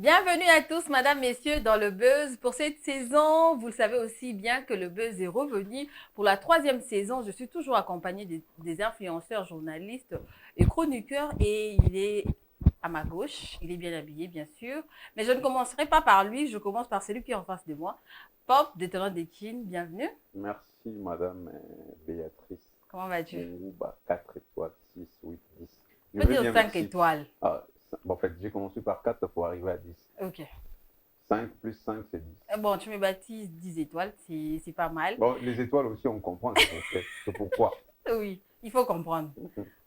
Bienvenue à tous, mesdames, messieurs, dans le Buzz. Pour cette saison, vous le savez aussi bien que le Buzz est revenu. Pour la 3e saison, je suis toujours accompagnée des influenceurs, journalistes et chroniqueurs. Et il est à ma gauche, il est bien habillé, bien sûr. Mais je ne commencerai pas par lui, je commence par celui qui est en face de moi. Pop, détenant des Kin, bienvenue. Merci, madame Béatrice. Comment vas-tu? 4 étoiles, 6, 8, 10. Je peux dire 5 étoiles. En fait, j'ai commencé par 4 pour arriver à 10. Ok. 5 plus 5, c'est 10. Bon, tu me baptises 10 étoiles, c'est pas mal. Bon, les étoiles aussi, on comprend, c'est pourquoi. Oui, il faut comprendre.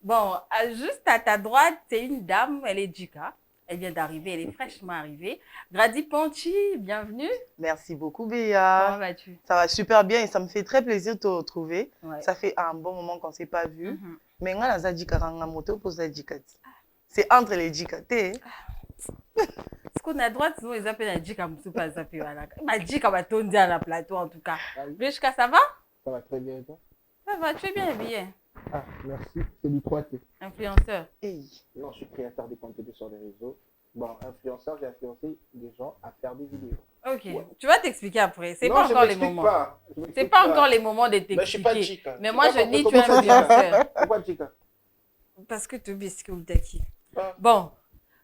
Bon, juste à ta droite, c'est une dame, elle est Jika. Elle vient d'arriver, elle est fraîchement arrivée. Grady Ponchi, bienvenue. Merci beaucoup, Béa. Comment vas-tu? Ça va super bien et ça me fait très plaisir de te retrouver. Ouais. Ça fait un bon moment qu'on ne s'est pas vu. Mais on a Jika Rangamoto pour Jika. C'est entre les Jika. Ce qu'on a à droite, sinon ils appellent la Jika Moussoupa Zapi. Ma Jika va tourner à la plateau en tout cas. Jika, ça va? Ça va très bien, toi? Ça va, tu es bien habillé. Ah, merci. C'est du 3T. Influenceur. Hey. Non, je suis créateur de contenu sur les réseaux. Bon, influenceur, j'ai influencé des gens à faire des vidéos. Ok, Ouais. Tu vas t'expliquer après. C'est Non, pas je encore les m'explique moments. pas. C'est pas encore les moments de Mais je suis pas t'expliquer. chica. Mais moi je dis tu es Pourquoi influenceur. Pourquoi chica? Parce que tu biscuits ou taki. Ah. Bon,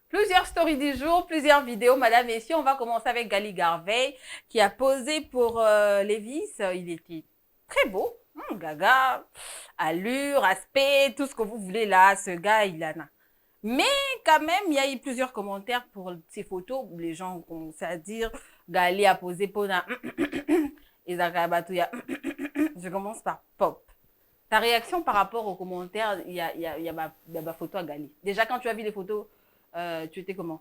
plusieurs stories du jour, plusieurs vidéos, madame, messieurs. On va commencer avec Gali Garvey qui a posé pour Lévis. Il était très beau. Gaga, allure, aspect, tout ce que vous voulez là. Ce gars, il en a. Mais quand même, il y a eu plusieurs commentaires pour ces photos. Les gens ont commencé à dire Gali a posé pour la... Je commence par Pop. Ta réaction par rapport aux commentaires, il y a ma photo à Gali. Déjà, quand tu as vu les photos, tu étais comment?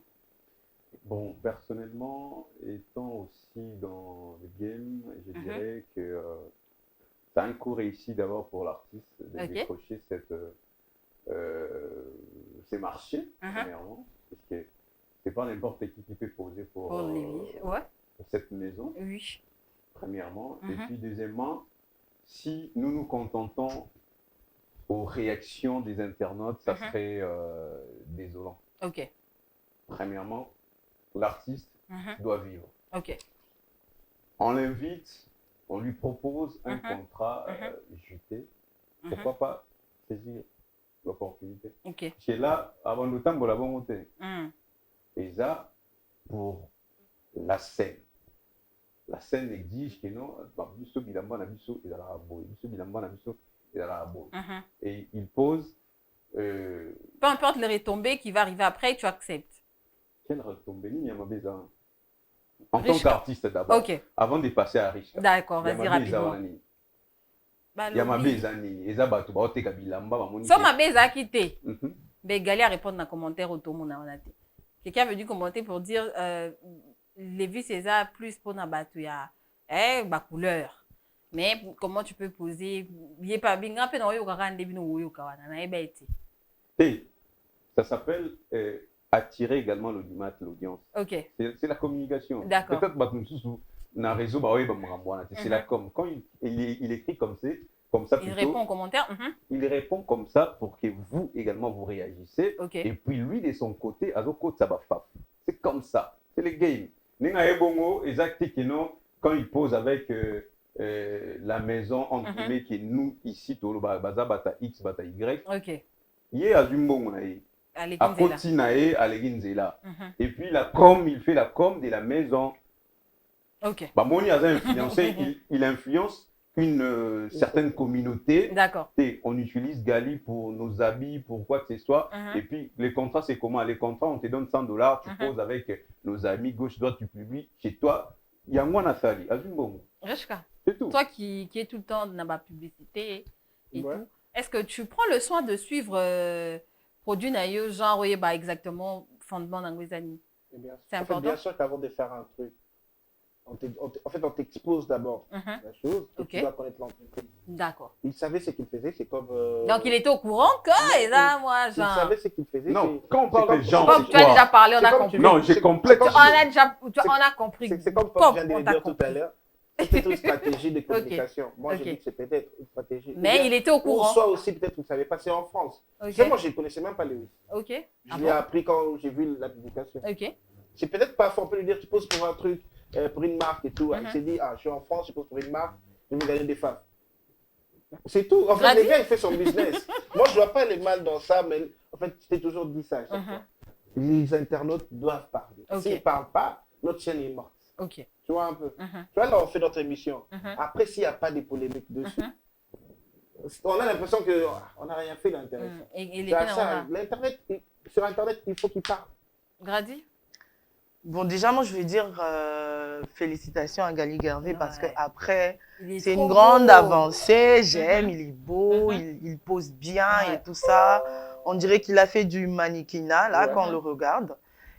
Bon, personnellement, étant aussi dans le game, je dirais que c'est un coup réussi d'abord pour l'artiste de décrocher ces marchés, premièrement, parce que c'est pas n'importe qui peut poser pour cette maison, premièrement. Et puis deuxièmement, si nous nous contentons aux réactions des internautes, ça serait désolant. Ok. Premièrement, l'artiste doit vivre. Ok. On l'invite, on lui propose un contrat juté. Pourquoi pas saisir l'opportunité? Ok. C'est là, avant de temps, la bonne et ça, pour la scène. La scène exige que non, et il pose. Peu importe les retombées qui va arriver après, tu acceptes. Quelle retombée? En tant qu'artiste d'abord, avant de passer à riche. D'accord, vas-y rapidement. Gali a répondu dans le commentaire au tomo. Quelqu'un veut du commenter pour dire Lévis César plus pour na batuya ma couleur. Mais comment tu peux poser ça s'appelle attirer également l'audience. Ok. C'est la communication. D'accord. Peut-être c'est la com. Quand il écrit comme ça plutôt, il répond aux commentaires. Il répond comme ça pour que vous également vous réagissez. Et puis lui de son côté, c'est comme ça. C'est le game. Quand il pose avec la maison entre guillemets qui est nous ici bata X bata Y. Ok. Yé azumbongo et puis la com, il fait la com de la maison. Ok. Moni a influencé, il influence une certaine communauté. D'accord. On utilise Gali pour nos habits, pour quoi que ce soit. Et puis les contrats, c'est comment? Les contrats, on te donne $100, tu poses avec nos amis, gauche, droite, tu publies chez toi. Il y a moins à sali. C'est tout. Toi qui es tout le temps dans la publicité et tout, est-ce que tu prends le soin de suivre produit naïo, genre exactement fondement d'Angouizani? C'est important. Bien sûr qu'avant de faire un truc, en fait, on t'expose d'abord la chose, et tu dois connaître l'entreprise. D'accord. Il savait ce qu'il faisait, c'est comme... Donc, il était au courant que, et là, moi, genre... Il savait ce qu'il faisait. Non, quand on parle des gens... Tu as déjà parlé, on a compris. Non, j'ai compris. On a compris. C'est comme Pop vient de le dire tout à l'heure. C'est peut-être une stratégie de communication. Moi, je dis que c'est peut-être une stratégie. Mais il était au courant. Ou soit aussi, peut-être, vous ne savez pas, c'est en France. Moi, je ne connaissais même pas Lewis. Ok. Je l'ai appris quand j'ai vu la publication. Ok. c'est peut-être pas fort, on peut lui dire, tu poses pour un truc, pour une marque et tout. Il s'est dit, je suis en France, je pose pour une marque, je vais gagner des femmes. C'est tout. En fait, les gars, il fait son business. Moi, je vois pas les mal dans ça, mais en fait, je t'ai toujours dit ça à chaque fois. Les internautes doivent parler. S'ils ne parlent pas, notre chaîne est morte. Tu vois un peu. Tu vois, là, on fait notre émission. Après, s'il n'y a pas de polémiques dessus, on a l'impression qu'on n'a rien fait d'intéressant. L'Internet, sur Internet, il faut qu'il parle. Grady? Bon, déjà, moi, je vais dire félicitations à Gali Gervais parce qu'après, c'est une grande avancée. J'aime, il est beau, il pose bien et tout ça. On dirait qu'il a fait du mannequinat, là, quand on le regarde.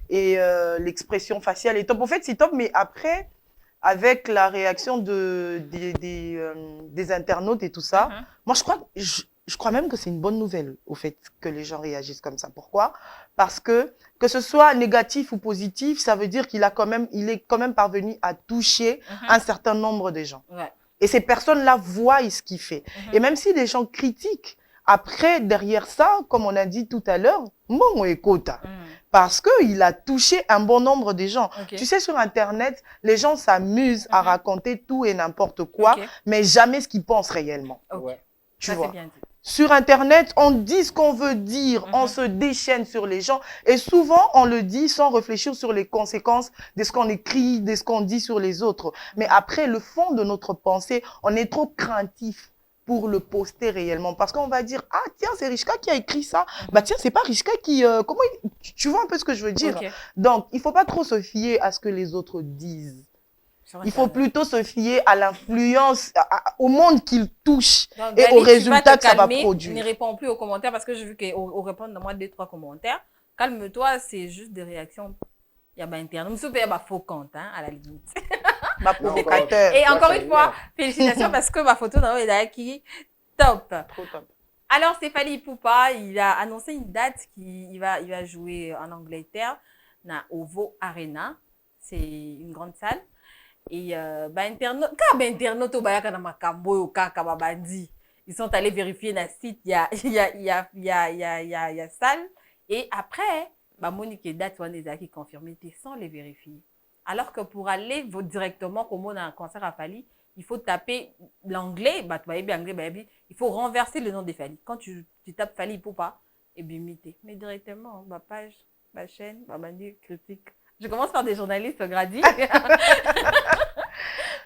Et l'expression faciale est top. En fait, c'est top, mais après, avec la réaction des internautes et tout ça, moi, je crois même que c'est une bonne nouvelle, au fait, que les gens réagissent comme ça. Pourquoi? Parce que ce soit négatif ou positif, ça veut dire qu'il est quand même parvenu à toucher un certain nombre de gens. Et ces personnes-là voient ce qu'il fait. Et même si les gens critiquent, après, derrière ça, comme on a dit tout à l'heure, bon, écoute, parce qu'il a touché un bon nombre de gens. Tu sais, sur Internet, les gens s'amusent à raconter tout et n'importe quoi, mais jamais ce qu'ils pensent réellement. Tu vois. Sur Internet, on dit ce qu'on veut dire, on se déchaîne sur les gens et souvent, on le dit sans réfléchir sur les conséquences de ce qu'on écrit, de ce qu'on dit sur les autres. Mais après, le fond de notre pensée, on est trop craintif pour le poster réellement. Parce qu'on va dire, ah tiens, c'est Rishka qui a écrit ça. Bah tiens, c'est pas Rishka qui... tu vois un peu ce que je veux dire. Donc, il faut pas trop se fier à ce que les autres disent. Il faut plutôt se fier à l'influence, au monde qu'il touche et au résultat que ça va produire. Ne réponds plus aux commentaires parce que j'ai vu qu'on répond de moi 2-3 commentaires. Calme-toi, c'est juste des réactions. Il y a Internet. Il y a faux compte, à la limite. Provocateur. Et encore une fois, félicitations parce que ma photo est là qui top. Trop top. Alors, Stéphanie Poupa, il a annoncé une date qu'il va jouer en Angleterre, dans Ovo Arena. C'est une grande salle. Et ils sont allés vérifier dans le site, il y a salle. Et après, Monique et date qui confirmé sans les vérifier. Alors que pour aller directement comme on a un concert à Fali, il faut taper l'anglais, il faut renverser le nom de Fali. Quand tu tapes Fali Poupa, et bien mais directement, ma page, ma chaîne, ma manière critique. Je commence par des journalistes Grady.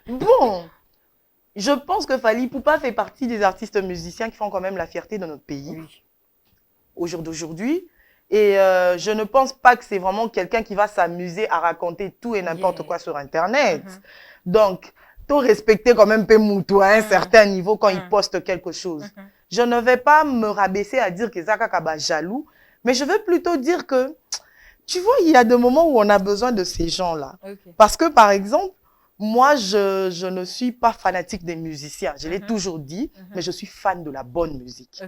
Bon, je pense que Fali Poupa fait partie des artistes musiciens qui font quand même la fierté de notre pays au jour d'aujourd'hui. Et je ne pense pas que c'est vraiment quelqu'un qui va s'amuser à raconter tout et n'importe quoi sur Internet. Donc, tout respecter quand même Pemoutou à un certain niveau quand il poste quelque chose. Je ne vais pas me rabaisser à dire que Zaka Kaba jaloux, mais je veux plutôt dire que, tu vois, il y a des moments où on a besoin de ces gens-là. Parce que, par exemple, moi, je ne suis pas fanatique des musiciens. Je l'ai toujours dit, mais je suis fan de la bonne musique.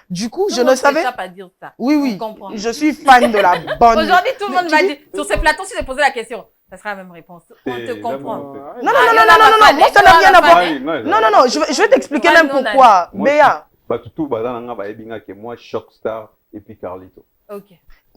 Du coup, je ne savais pas dire ça. Oui, je suis fan de la bonne musique. Aujourd'hui, tout le monde va dire, sur ces plateaux, si je posais la question, ça sera la même réponse. On te comprend. Non, moi, ça n'a rien à voir. Non, je vais t'expliquer même pourquoi. Béa. Moi, Shockstar et puis Carlito.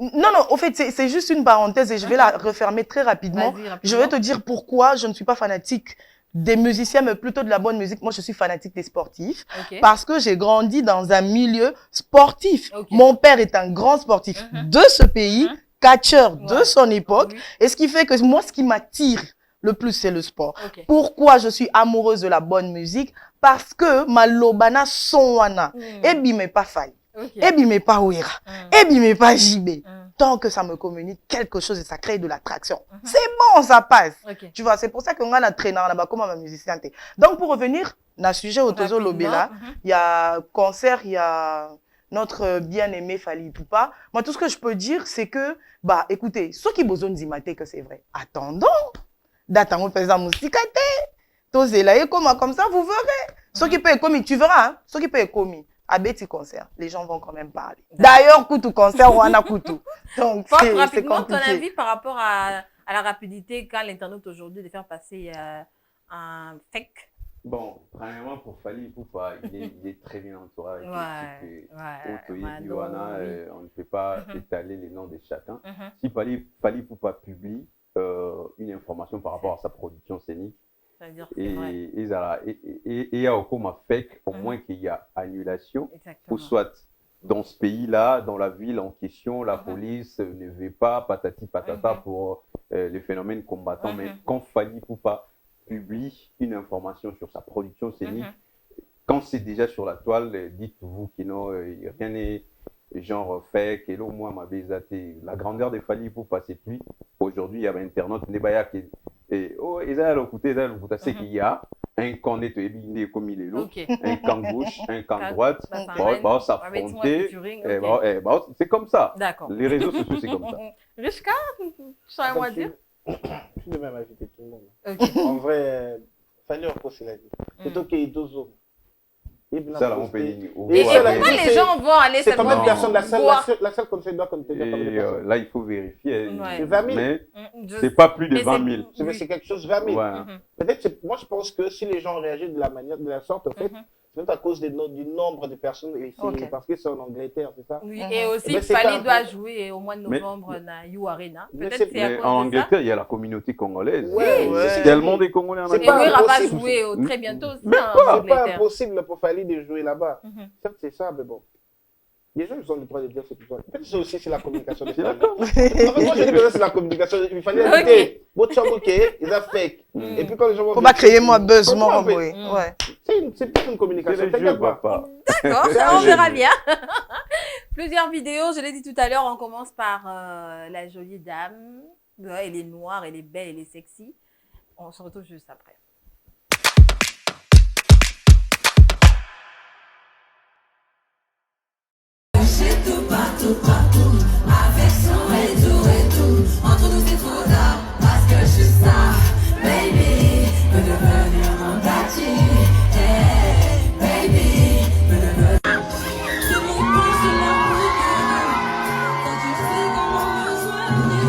Non, au fait, c'est juste une parenthèse et je vais la refermer très rapidement. Je vais te dire pourquoi je ne suis pas fanatique des musiciens, mais plutôt de la bonne musique. Moi, je suis fanatique des sportifs parce que j'ai grandi dans un milieu sportif. Mon père est un grand sportif de ce pays, catcheur de son époque. Et ce qui fait que moi, ce qui m'attire le plus, c'est le sport. Pourquoi je suis amoureuse de la bonne musique? Parce que ma lobana sonwana, et mais pas faille. Et bimé pas ouira, et bimé pas jibé. Tant que ça me communique quelque chose et ça crée de l'attraction. C'est bon, ça passe. Tu vois, c'est pour ça qu'on a un traîneur là-bas comme un musicien. Donc, pour revenir, dans le sujet Otozo Lobela, il y a concert, il y a notre bien-aimé Fali Poupa. Moi, tout ce que je peux dire, c'est que, écoutez, ceux qui besoin d'imiter que c'est vrai, attendons. D'attendre, par exemple, musicate. Tozela, comme ça, vous verrez. Ceux qui peuvent commis, tu verras, ceux qui peuvent commis. À Betty concert, les gens vont quand même parler. D'ailleurs, Koutou concert ou Anna Koutou. Donc, c'est rapidement, compliqué. ton avis par rapport à la rapidité quand l'internet aujourd'hui de faire passer un fake? Bon, premièrement, pour Fali Poupa, il est très bien entouré. On ne peut pas étaler les noms de chacun. Si Fali Poupa publie, une information par rapport à sa production scénique. C'est-à-dire et il y a au ma fait au moins qu'il y a annulation. Exactement. Ou soit dans ce pays-là, dans la ville en question, la police ne veut pas patati patata pour les phénomènes combattants. Mais quand Fally Ipupa publie une information sur sa production scénique, quand c'est déjà sur la toile, dites-vous qu'il rien n'est genre fait, que au moins ma bézaté. La grandeur de Fally Ipupa, c'est puis aujourd'hui il y avait Internet, et oh, ils ont écouté, c'est qu'il y a un camp nettoyé comme il est l'autre, un camp gauche, un camp droite, s'affronter, c'est comme ça. Les réseaux sociaux, c'est comme ça. Rishka, tu saurais moi dire? Je suis de même avis que tout le monde. En vrai, Fally Ipupa, c'est la vie. C'est ok, il dose. Ça, là, on peut dire. Et pourquoi les gens vont aller c'est seulement personne, la salle qu'on fait doit compter. Là, il faut vérifier. C'est 20 000. Mais c'est pas plus de 20 000. C'est quelque chose de 20 000. Peut-être, moi, je pense que si les gens réagissent de la sorte, en fait, c'est même à cause du nombre de personnes ici, parce que c'est en Angleterre, c'est ça? Oui, et aussi, Fally doit jouer au mois de novembre à You Arena. Peut-être c'est à cause de ça. En Angleterre, il y a la communauté congolaise. Oui, tellement des Congolais en Angleterre. Et Wera va jouer très bientôt aussi. C'est pas impossible pour Fally de jouer là-bas. Certes, c'est ça, mais bon. Les gens, ils ont le droit de dire ce qu'ils ont. Peut-être que aussi, c'est la communication de Fally. En fait, moi, je dis que c'est la communication. Il fallait inviter. Ils ont fake. Et puis quand les gens vont. Faut pas créer moi buzz, moi, ouais. C'est peut-être une communication. D'accord, on verra bien. Plusieurs vidéos, je l'ai dit tout à l'heure, on commence par la jolie dame. Elle est noire, elle est belle, elle est sexy. On se retrouve juste après. Partout, avec son et tout, entre nous c'est trop tard, parce que je suis ça, baby, peut devenir mon tati, hey, baby, peut devenir. C'est mon cœur, c'est mon cœur, quand tu sais comment me soigner.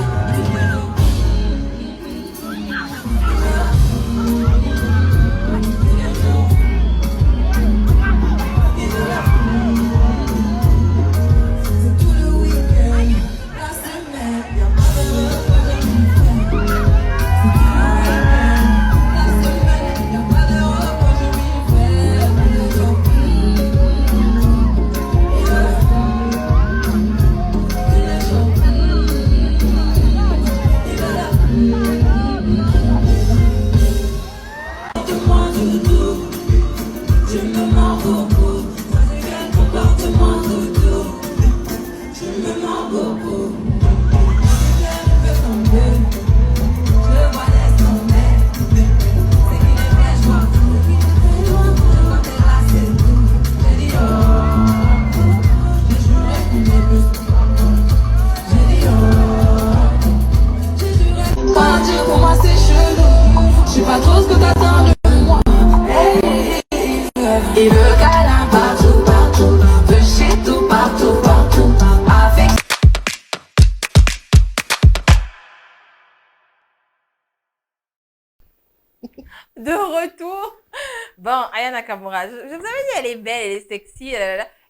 De retour. Bon, Aya Nakamura, je vous avais dit, elle est belle, elle est sexy.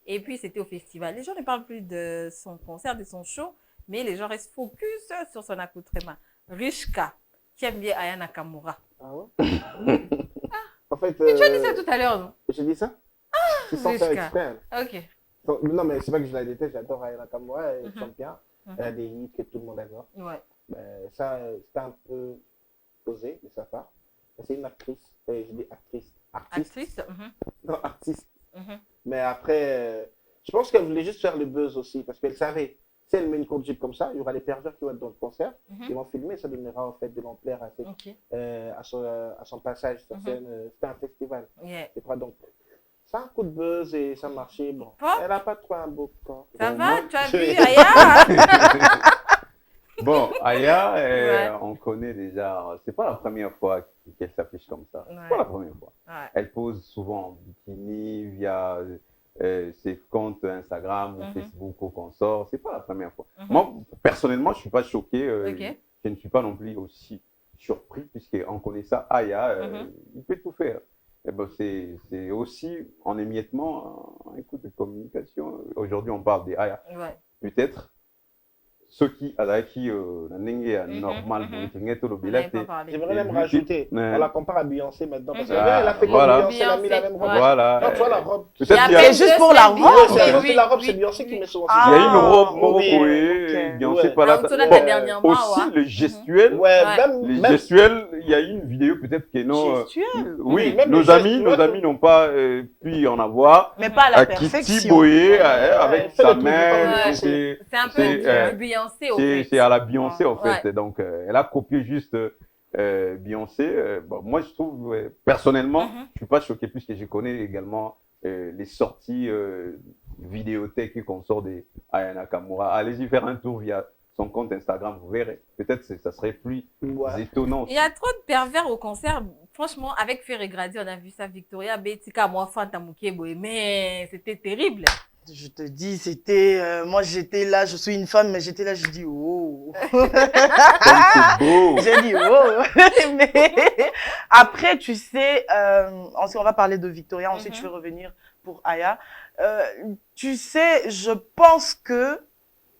Et puis, c'était au festival. Les gens ne parlent plus de son concert, de son show, mais les gens restent focus sur son accoutrement. Rishka, qui aime bien Aya Nakamura. Ah ouais? En fait, mais tu as dit ça tout à l'heure, non? J'ai dit ça? C'est sans faire exprès. Ok. Non, mais c'est pas que je la déteste, j'adore Aya Nakamura, elle chante bien. Elle a des hits que tout le monde adore. Ouais. Ça, c'était un peu posé de sa part. C'est une actrice, je dis actrice. Actrice? Non, artiste. Mais après, je pense qu'elle voulait juste faire le buzz aussi, parce qu'elle savait, si elle met une courte jupe comme ça, il y aura des pervers qui vont être dans le concert, ils vont filmer, ça donnera en fait de l'ampleur à son passage sur scène. C'était un festival. C'est quoi donc? C'est un coup de buzz et ça marchait. Bon, elle n'a pas trop un beau corps. Ça va, tu as vu Aya? Bon, Aya, on connaît déjà, c'est pas la première fois qu'elle s'affiche comme ça. C'est pas la première fois. Elle pose souvent en bikini via ses comptes Instagram ou Facebook ou consort. C'est pas la première fois. Moi, personnellement, je suis pas choqué. Je ne suis pas non plus aussi surpris puisqu'on connaît ça. Aya, il peut tout faire. Et ben, c'est aussi en émiettement un coup de communication. Aujourd'hui, on parle des Aya. Peut-être Soki Alaki Nanenge normal J'aimerais même rajouter, on la compare à Beyoncé maintenant parce qu'elle a fait comme voilà. Beyoncé, elle a mis la même robe. Voilà. Non, tu vois la robe. C'est juste pour la robe. C'est la robe, c'est Beyoncé qui met souvent. Il y a une robe ok. Beyoncé pas là. Dernièrement, Aussi le gestuel. Ouais, Les même gestuels, il y a une vidéo peut-être que non. Gestuel. Oui, même nos les amis gestes, n'ont pas pu en avoir. Mais pas à la Kitty perfection. Boyer avec fait sa le truc main. comme C'est un peu Beyoncé, au fait. C'est à la Beyoncé, en fait. Ouais. Donc, elle a copié juste Beyoncé. Bon, moi, je trouve, personnellement, je suis pas choqué puisque je connais également les sorties vidéothèques qu'on sort de Aya Nakamura. Allez-y faire un tour via son compte Instagram, vous verrez. Peut-être que ça serait plus étonnant. Il y a trop de pervers au concert. Franchement, avec Ferré Grady, on a vu ça, Victoria Betika, moi, Fanta Mukeboe, mais c'était terrible. Je te dis, c'était... moi, j'étais là, je suis une femme, mais j'étais là, je dis, oh. C'est beau. J'ai dit, oh. Mais après, tu sais, ensuite, on va parler de Victoria, ensuite, je vais revenir pour Aya. Tu sais, je pense que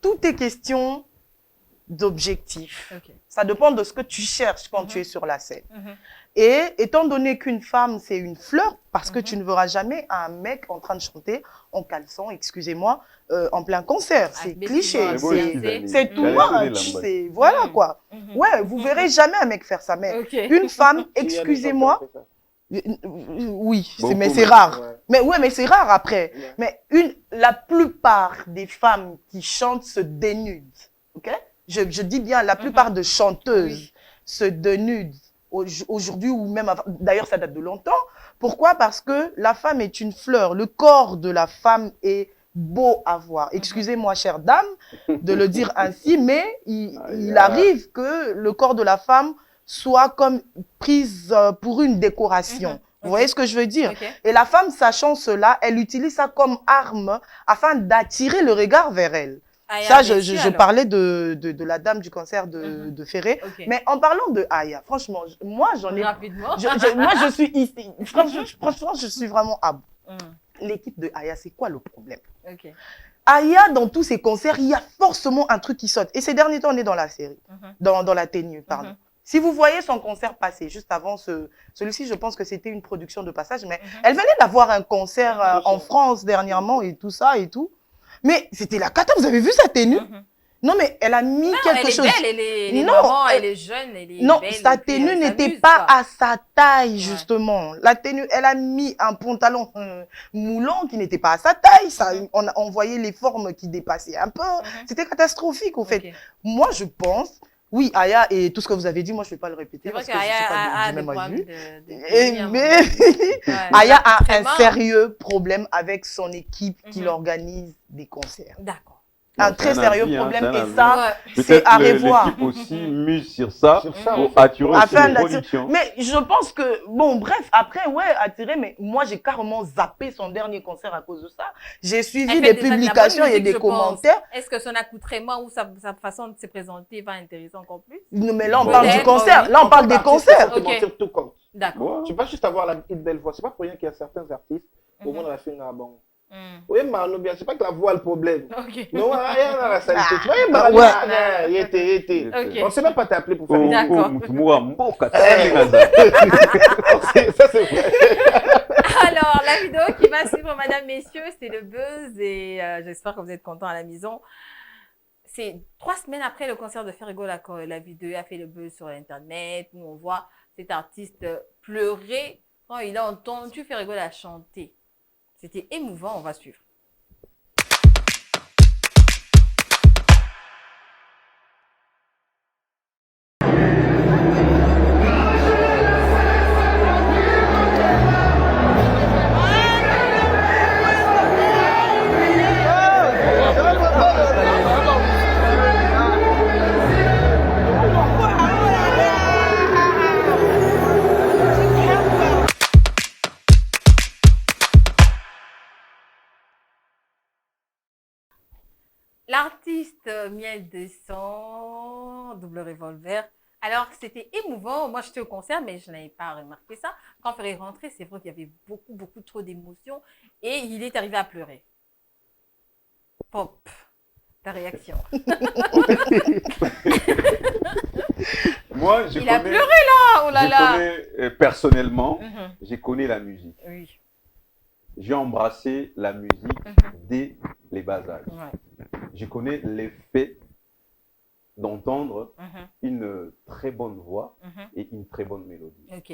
tout est question d'objectif. Okay. Ça dépend de ce que tu cherches quand tu es sur la scène. Et étant donné qu'une femme, c'est une fleur, parce que tu ne verras jamais un mec en train de chanter en caleçon, excusez-moi, en plein concert. C'est cliché. C'est tout much. Voilà quoi. Ouais, vous verrez jamais un mec faire ça. Mais une femme, excusez-moi, oui, mais c'est rare. Mais ouais, mais c'est rare après. Mais la plupart des femmes qui chantent se dénudent. Ok? Je dis bien, la plupart de chanteuses se dénudent aujourd'hui ou même avant. D'ailleurs, ça date de longtemps. Pourquoi? Parce que la femme est une fleur. Le corps de la femme est beau à voir. Excusez-moi, chère dame, de le dire ainsi, mais il arrive que le corps de la femme soit comme prise pour une décoration. Vous voyez ce que je veux dire? Et la femme, sachant cela, elle utilise ça comme arme afin d'attirer le regard vers elle. Ça, je parlais de la dame du concert de Ferré. Mais en parlant de Aya, franchement, moi, j'en ai... Rapidement. Moi, je suis ici. Franchement, je suis vraiment à bout. L'équipe de Aya, c'est quoi le problème? Aya, dans tous ses concerts, il y a forcément un truc qui saute. Et ces derniers temps, on est dans la série, dans la tenue, pardon. Si vous voyez son concert passer, juste avant celui-ci, je pense que c'était une production de passage, mais elle venait d'avoir un concert en France dernièrement et tout ça et tout. Mais c'était la cata, vous avez vu sa tenue? Non, mais elle a mis quelque chose. Elle est maman, elle est jeune, elle est non, belle. Sa tenue n'était pas à sa taille, justement. La tenue, elle a mis un pantalon moulant qui n'était pas à sa taille. Ça, on voyait les formes qui dépassaient un peu. C'était catastrophique, au fait. Moi, je pense... Oui, Aya, et tout ce que vous avez dit, moi, je ne vais pas le répéter parce que je ne suis pas du même avis. Mais Aya a un sérieux problème avec son équipe qui organise des concerts. D'accord. Un très sérieux problème et ça, c'est à revoir. L'équipe aussi mise sur ça pour attirer les productions. Mais je pense que, bon, bref, après, ouais, attirer, mais moi, j'ai carrément zappé son dernier concert à cause de ça. J'ai suivi des publications et des commentaires. Est-ce que son accoutrement ou sa façon de se présenter va intéresser encore plus? Non, mais là, on parle du concert. Là, on parle des concerts. Tout compte. D'accord. Tu vas juste avoir une belle voix. C'est pas pour rien qu'il y a certains artistes, au moins dans la film, bon. Oui, Mano, bien, c'est pas que la voix a le problème. Non, rien dans la saleté. Tu vois, il était. On ne sait même pas t'appeler pour faire une d'accord. Ça, c'est vrai. Alors, la vidéo qui va suivre, madame, messieurs, c'est le buzz et j'espère que vous êtes contents à la maison. C'est 3 semaines après le concert de Ferré, la vidéo a fait le buzz sur Internet. Nous, on voit cet artiste pleurer quand il a entendu Ferré la chanter. C'était émouvant, on va suivre. L'artiste Miel de Sang, Double Revolver. Alors, c'était émouvant. Moi, j'étais au concert, mais je n'avais pas remarqué ça. Quand Ferré est rentré, c'est vrai qu'il y avait beaucoup trop d'émotions et il est arrivé à pleurer. Pop. Ta réaction. Moi, Il a pleuré là, oh là là. Je connais personnellement, je connais la musique. Oui. J'ai embrassé la musique dès les bas âges. Ouais. Je connais l'effet d'entendre une très bonne voix et une très bonne mélodie. Ok.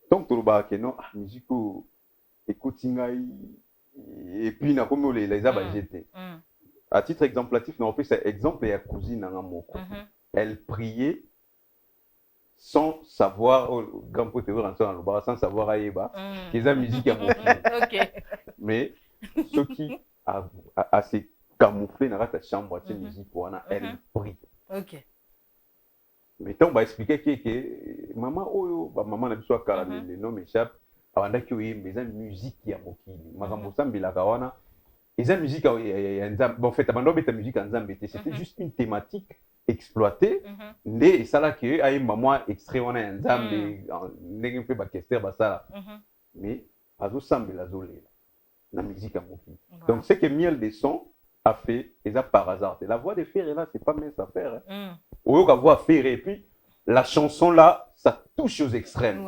Donc, tu as dit non, musique, écoute, et puis, na comme les abajetés. À titre exemplatif, on fait cet exemple et à cousine Moko. Elle priait sans savoir, grand pote sans savoir Aïeba, qui est la musique à Moko. Mais ce qui a se camouflé dans la chambre, cette musique, elle prie. Ok. Mais on va expliquer que maman, maman n'a pas car le nom m'échappe. Avant que oui, mais la musique qui a moqué. Maman Sambila Kawana. Et la musique, en fait, avant de musique en Zambie, c'était juste une thématique exploitée. Et ça là que aïe maman extrait on a en Zambie, n'ayant fait bakester basala. Mais azo Sambila zolé. La musique a moqué. Donc c'est que Miel des Sons a fait, et ça par hasard. La voix de Ferré là, c'est pas mince à faire. Au lieu d'avoir Ferré, et puis la chanson là, ça touche aux extrêmes.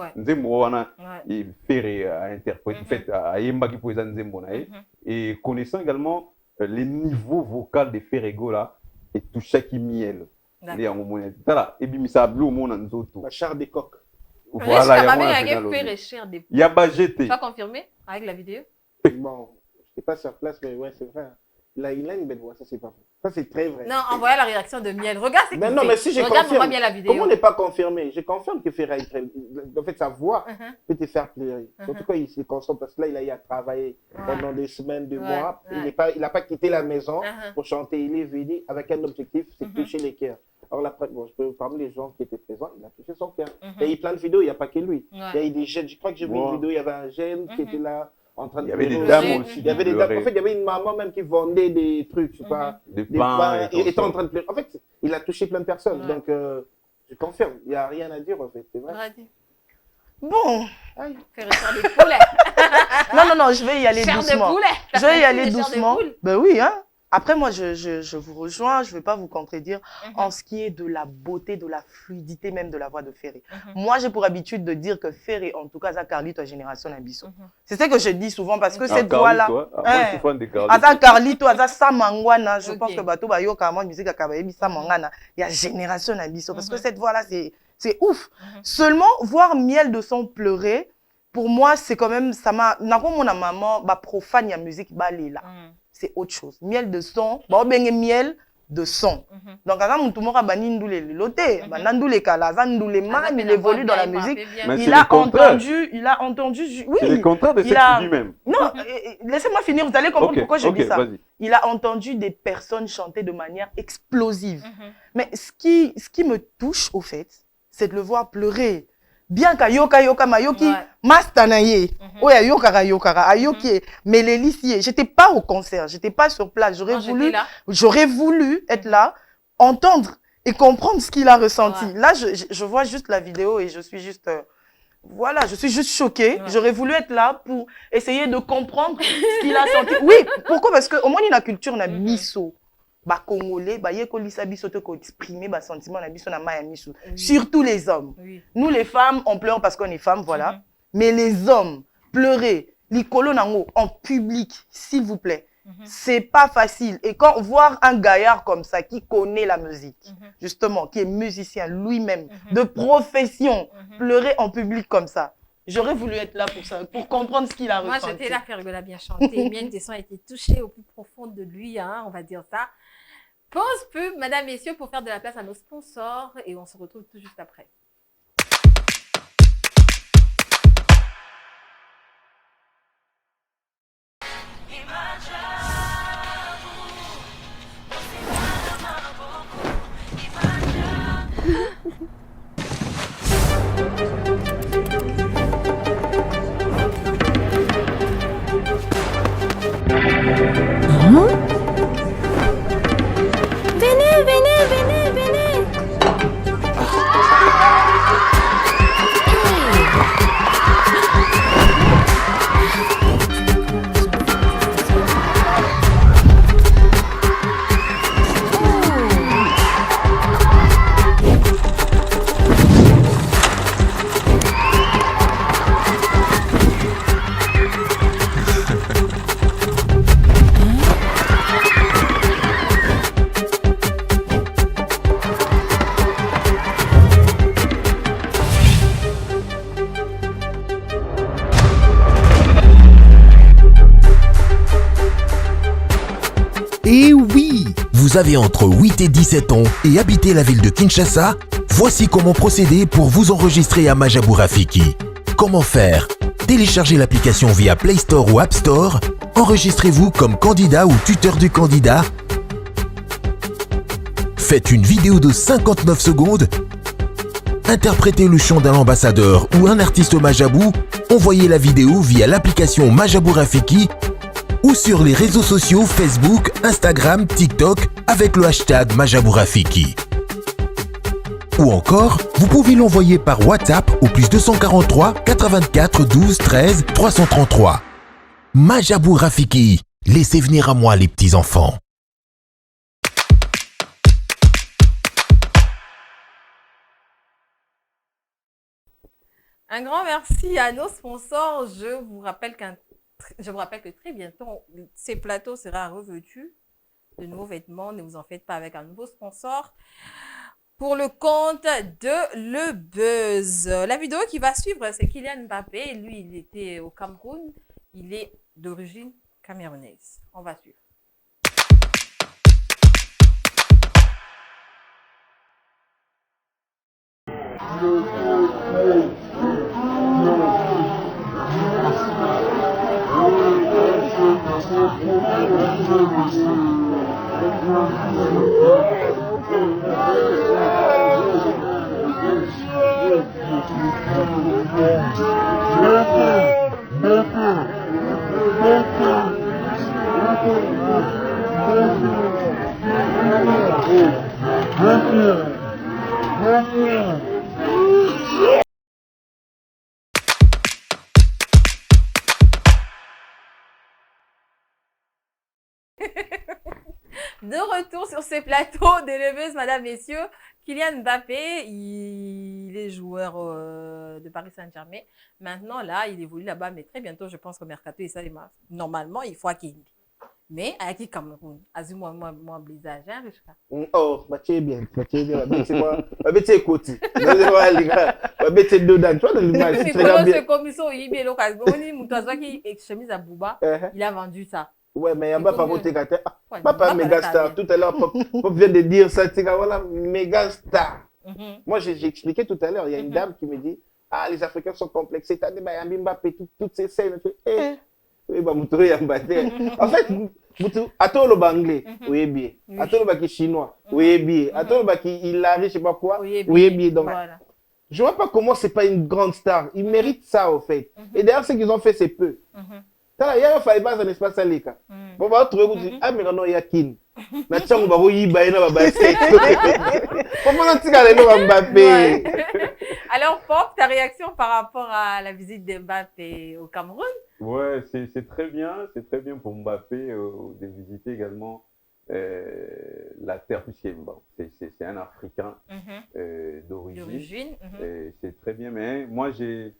Et Ferré a interprété, fait, à Yembaki pour les et connaissant également les niveaux vocaux de Ferrego là, et touché qui Miel. Et puis ça a bleu au monde en zoto. La char des coques. Voilà, il y a Bajeté. Tu as confirmé avec la vidéo? Bon, je n'étais pas sur place, mais ouais, c'est vrai. Il a une belle voix, ça c'est pas vrai. Ça c'est très vrai. Non, envoyez la réaction de Miel. Regarde ce qu'il fait. Non, mais si je confirme, bien la vidéo. comment n'est pas confirmé? Je confirme que Ferré, en fait, sa voix peut te faire pleurer. Surtout quand il se concentre, parce que là, il a eu à travailler pendant des semaines, des mois. Il n'a pas quitté la maison pour chanter. Il est venu avec un objectif, c'est toucher les cœurs. Alors, bon, je peux parmi les gens qui étaient présents, il a touché son cœur. Il y a eu plein de vidéos, il n'y a pas que lui. Il y a eu des jeunes, je crois que j'ai vu une vidéo, il y avait un jeune qui était là. En train de il y avait des dames aussi. Il y avait des dames. En fait, il y avait une maman même qui vendait des trucs, je sais pas, des pains. Il était en train de pleurer. En fait, il a touché plein de personnes. Donc, je confirme, il n'y a rien à dire en fait, c'est vrai. Bon. Faire des poulets. Non, je vais y aller doucement. Je vais y aller doucement. Ben oui, hein. Après, moi, je vous rejoins, je ne vais pas vous contredire en ce qui est de la beauté, de la fluidité même de la voix de Ferré. Moi, j'ai pour habitude de dire que Ferré, en tout cas, ça Carlito à Génération Nabiso. C'est ce que je dis souvent parce que cette voix-là... Asa Carlito, Asa Samangwana, je pense que Bato Bayo, Kamon, musique à Kabayebi, Samangwana, il y a Génération Nabiso. Parce que cette voix-là, c'est ouf. Seulement, voir Miel de Son pleurer, pour moi, c'est quand même... Ça m'a... Mon maman, profane, il y a musique, là. C'est autre chose. Miel de son, miel de son. Donc, quand on a il évolue dans la musique. Il a entendu, oui. C'est le contraire de ce qu'il dit même. Non, laissez-moi finir, vous allez comprendre pourquoi je dis ça. Il a entendu des personnes chanter de manière explosive. Mais ce qui me touche, au fait, c'est de le voir pleurer. Bien qu'à yoka mayoki mastanaye oya yokara ayoki mais les lycées, j'étais pas au concert, j'étais pas sur place, j'aurais voulu être là, entendre et comprendre ce qu'il a ressenti. Là je vois juste la vidéo et je suis juste voilà, je suis juste choquée. J'aurais voulu être là pour essayer de comprendre ce qu'il a senti. Oui, pourquoi? Parce que au moins la culture na biso Congolais, exprimer sentiment surtout les hommes. Nous les femmes, on pleure parce qu'on est femmes, voilà. Mais les hommes, pleurer, en public, s'il vous plaît, c'est pas facile. Et quand voir un gaillard comme ça qui connaît la musique, justement, qui est musicien lui-même, de profession, pleurer en public comme ça. J'aurais voulu être là pour ça, pour comprendre ce qu'il a ressenti. Moi, j'étais là, Ferré a bien chanté. Miel des Sons a été touché au plus profond de lui, hein, on va dire ça. Pause pub, mesdames, messieurs, pour faire de la place à nos sponsors et on se retrouve tout juste après. Et oui, vous avez entre 8 et 17 ans et habitez la ville de Kinshasa? Voici comment procéder pour vous enregistrer à Majabou Rafiki. Comment faire? Téléchargez l'application via Play Store ou App Store. Enregistrez-vous comme candidat ou tuteur du candidat. Faites une vidéo de 59 secondes. Interprétez le chant d'un ambassadeur ou un artiste Majabou. Envoyez la vidéo via l'application Majabou Rafiki ou sur les réseaux sociaux Facebook, Instagram, TikTok avec le hashtag Majabou Rafiki. Ou encore, vous pouvez l'envoyer par WhatsApp au +243 84 12 13 333. Majabou Rafiki, laissez venir à moi les petits-enfants. Un grand merci à nos sponsors. Je vous rappelle que très bientôt, ces plateaux sera revêtus de nouveaux vêtements. Ne vous en faites pas, avec un nouveau sponsor pour le compte de Le Buzz. La vidéo qui va suivre, c'est Kylian Mbappé. Lui, il était au Cameroun. Il est d'origine camerounaise. On va suivre. De retour sur ces plateaux de Le Buzz, mesdames, messieurs, Kylian Mbappé, il est joueur de Paris Saint-Germain. Maintenant, là, il évolue là-bas, mais très bientôt, je pense qu'au Mercato, il s'est normalement, il faut qu'il. Mais avec le Cameroun, azuma moi blisage, hein, oh, bah tu es bien, c'est quoi? Bah tu es côté. Bah tu es dedans, tu vois dans l'image, c'est très bien. C'est comme ça, il est local. On dit Moutaza qui chemise à Bouba, il a vendu ça. Ouais, mais il y a pas côté gâté. Pas mégastar. Tout à l'heure, Pop vient de dire ça, tu sais, voilà, mégastar. Moi, j'ai expliqué tout à l'heure, il y a une dame qui me dit, ah, les Africains sont complexés, t'as dit, bah, il y a Mbappé, toutes ces scènes. Oui, bah, Moutouré, il y a en fait, Atolo anglais, oui, bien. Atolo qui chinois, oui, bien. Atolo qui il arrive, je sais pas quoi, oui, bien. Donc, je vois pas comment c'est pas une grande star. Ils méritent ça, au fait. Et d'ailleurs, ce qu'ils ont fait, c'est peu. Il y a un faïbas en espace à l'écart. Bon, bah, tu dis, ah, mais non, il y a Kin. Na tchango ba yi ba na ba basket. Comment tu as Mbappé? Alors, Pop, ta réaction par rapport à la visite de Mbappé au Cameroun? Ouais, c'est très bien pour Mbappé de visiter également la terre, puisque bon, c'est un Africain d'origine. C'est très bien, mais moi je